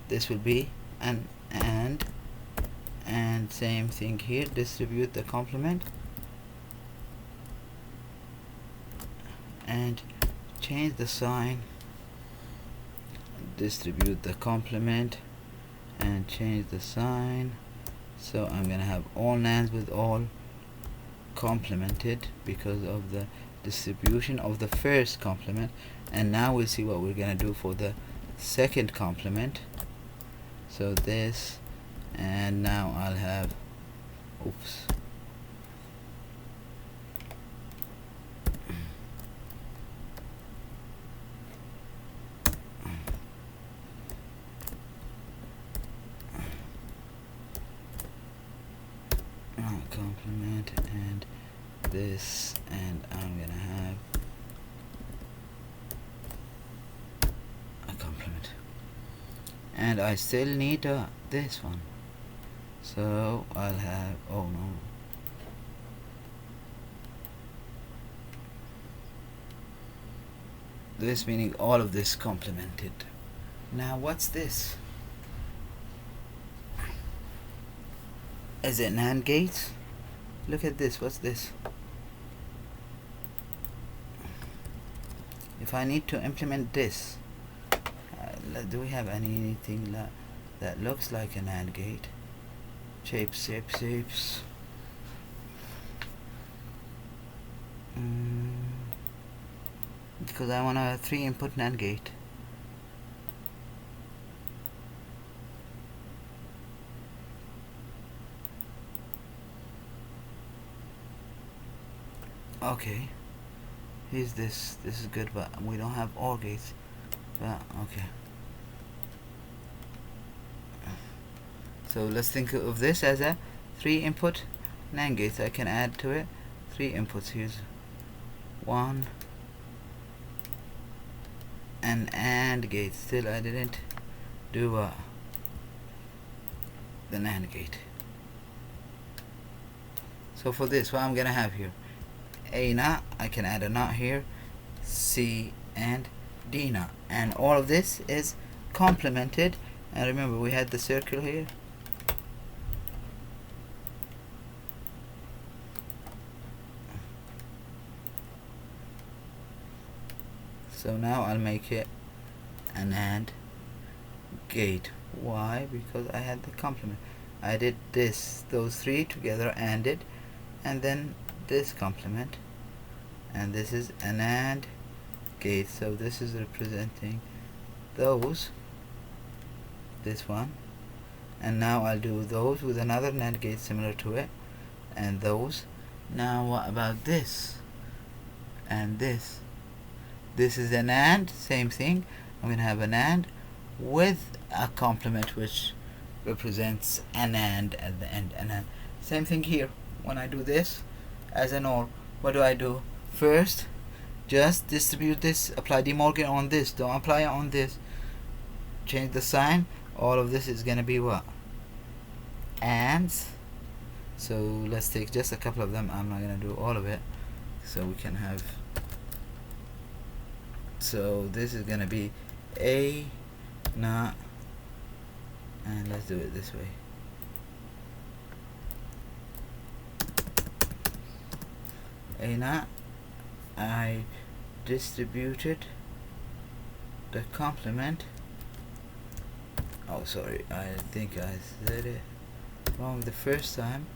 [SPEAKER 1] This will be an and same thing here. Distribute the complement and change the sign. Distribute the complement and change the sign. So I'm gonna have all NANDs with all complemented because of the distribution of the first complement. And now we'll see what we're gonna do for the second complement. So this, and now I'll have, oops, complement and this, and I'm gonna have a complement, and I still need this one. So I'll have, oh no, this meaning all of this complemented. Now what's this? Is it NAND gates? Look at this. What's this? If I need to implement this, do we have anything that looks like an AND gate? Shapes. Because I want a 3-input NAND gate. Okay, here's this. This is good, but we don't have OR gates. But okay. So let's think of this as a 3-input NAND gate. I can add to it 3 inputs. Here's 1, an AND gate. Still I didn't do the NAND gate. So for this, what I'm gonna have here, A NOT, I can add a NOT here, C and D NOT, and all of this is complemented. And remember, we had the circle here. So now I'll make it an AND gate. Why? Because I had the complement. I did this, those three together, ANDed, and then this complement, and this is an AND gate. So this is representing those, this one, and now I'll do those with another NAND gate similar to it, and those. Now what about this and this? This is an AND, same thing. I'm gonna have an AND with a complement which represents an AND at the end. And same thing here. When I do this as an OR, what do I do? First, just distribute this, apply De Morgan on this, don't apply it on this. Change the sign. All of this is gonna be what? ANDs. So let's take just a couple of them. I'm not gonna do all of it, so we can have. So this is gonna be A NOT, and let's do it this way. A NOT, I distributed the complement. Oh, sorry, I think I said it wrong the first time.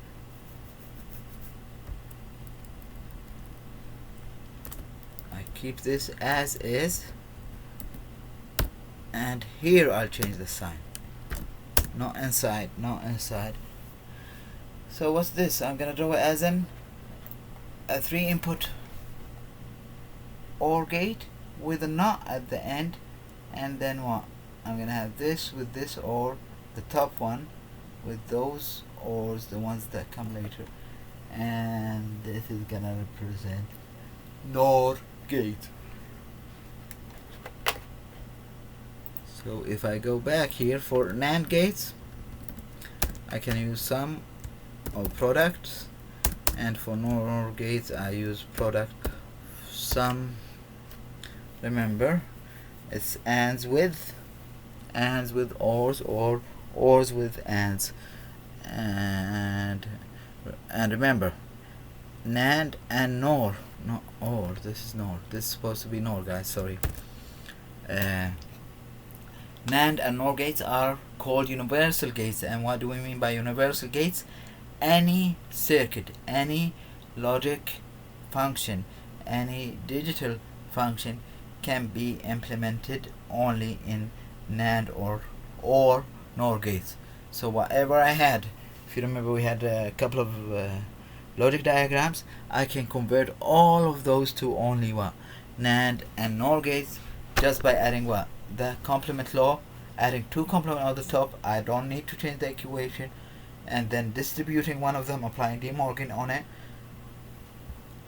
[SPEAKER 1] I keep this as is, and here I'll change the sign. Not inside, not inside. So what's this? I'm gonna draw it as a 3-input OR gate with a NOT at the end, and then what? I'm gonna have this with this OR, the top one with those ORs, the ones that come later, and this is gonna represent NOR gate. So if I go back here for NAND gates, I can use sum or products, and for NOR gates I use product sum. Remember, it's ANDs with ORs, or ORs with ANDs, and remember, NAND and NOR, not OR. This is NOR. This is supposed to be NOR, guys. Sorry. NAND and NOR gates are called universal gates. And what do we mean by universal gates? Any circuit, any logic function, any digital function can be implemented only in NAND or NOR gates. So whatever I had, if you remember, we had a couple of logic diagrams. I can convert all of those to only what? NAND and NOR gates, just by adding what? The complement law, adding 2 complement on the top. I don't need to change the equation, and then distributing one of them, applying De Morgan on it,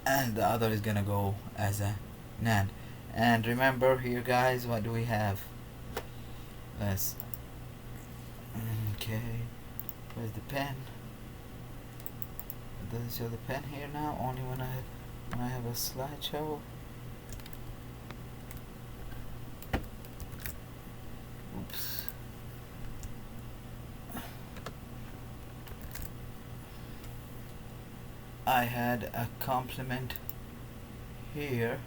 [SPEAKER 1] and the other is gonna go as a NAND. And remember here, guys, what do we have? Let's okay, where's the pen? It doesn't show the pen here now, only when I have a slideshow. Oops. I had a complement here,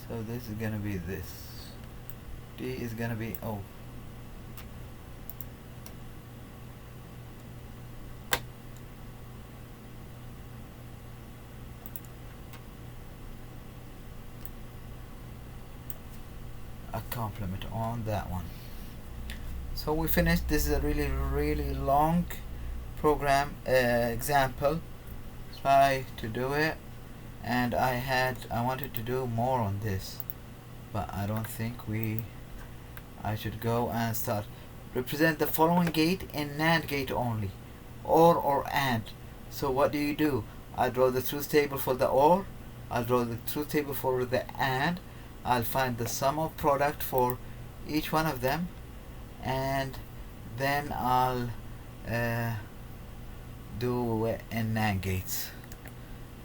[SPEAKER 1] so this is gonna be this. D is gonna be O. A complement on that one. So we finished. This is a really long program example. Try to do it, and I wanted to do more on this, but I don't think I should go and start. Represent the following gate in NAND gate only, or AND. So what do? I draw the truth table for the OR, I draw the truth table for the AND, I'll find the sum of product for each one of them, and then I'll do it in NAND gates.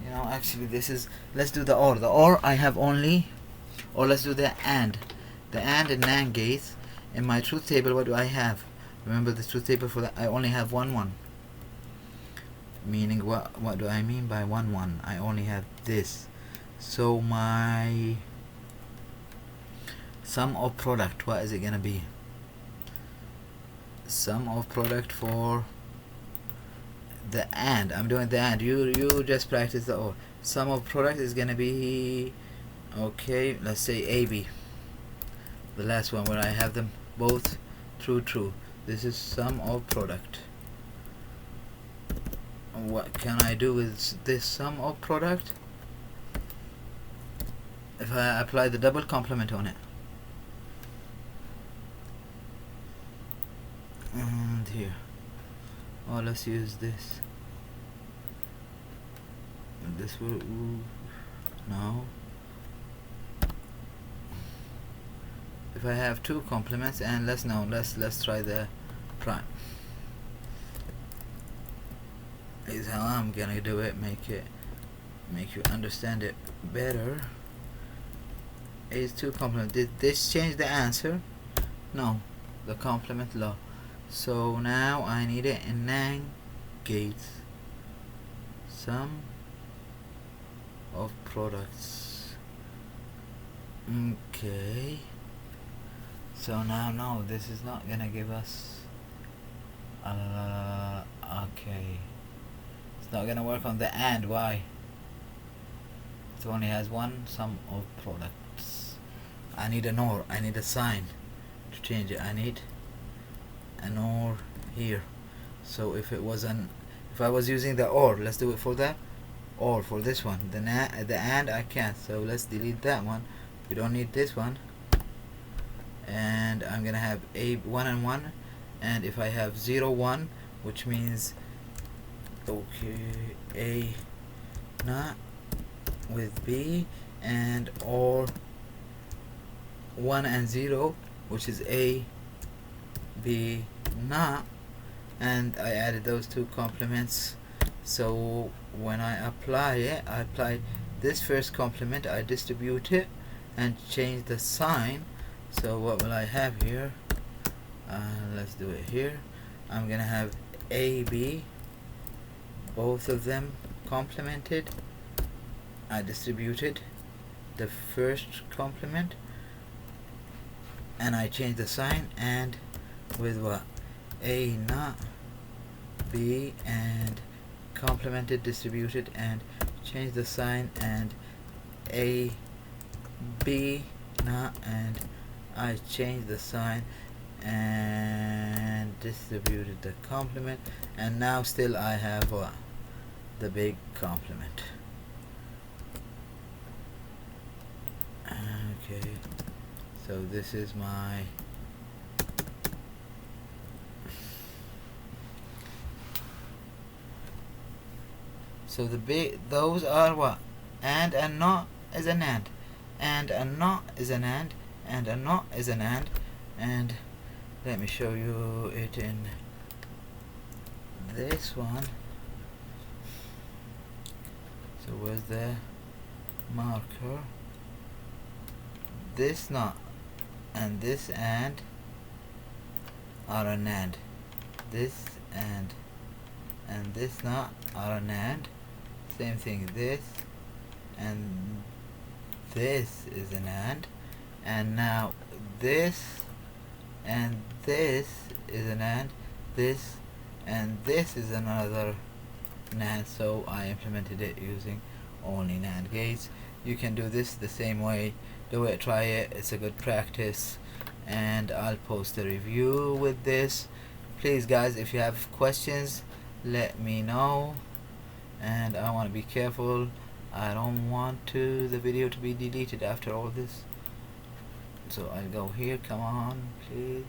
[SPEAKER 1] You know, actually this is, let's do the OR. The OR I have only, or let's do the AND. The AND in NAND gates. In my truth table, what do I have? Remember the truth table for that, I only have 1 1. Meaning, what do I mean by 1 1? I only have this. So my sum of product, what is it gonna be? Sum of product for the AND. I'm doing the AND. You just practice the OR. Sum of product is gonna be, okay, let's say AB. The last one where I have them both true. This is sum of product. What can I do with this sum of product? If I apply the double complement on it, and here, oh, let's use this. This will, no. If I have 2 complements, and let's try the prime. Is how I'm gonna do it. Make you understand it better. Is 2 complement. Did this change the answer? No, the complement law. So now I need it in NAND gates. Sum of products. Okay. So now, no, this is not gonna give us. Okay. It's not gonna work on the AND. Why? It only has 1 sum of products. I need a NOR. I need a sign to change it. I need a NOR here. So if I was using the OR, let's do it for that. OR for this one. The AND I can't. So let's delete that one. We don't need this one. And I'm gonna have A 1 and 1, and if I have 0 1, which means, okay, A not with B, and or 1 and 0, which is A B not, and I added those 2 complements. So when I apply it, I apply this first complement, I distribute it and change the sign. So what will I have here? Let's do it here. I'm gonna have AB, both of them complemented. I distributed the first complement and I change the sign, and with what? A not B, and complemented, distributed, and change the sign, and A B not, and I changed the sign and distributed the complement, and now still I have the big complement. Okay, so this is my those are what? And not is an and not is an and a not is an and let me show you it in this one. So where's the marker? This not and this and are an and. This and this not are an and. Same thing, this and this is an and now this and this is an and, this and this is another NAND. So I implemented it using only NAND gates. You can do this the same way. Do it, try it, it's a good practice, and I'll post a review with this. Please guys, if you have questions, let me know. And I want to be careful, I don't want the video to be deleted after all this. So I'll go here, come on please.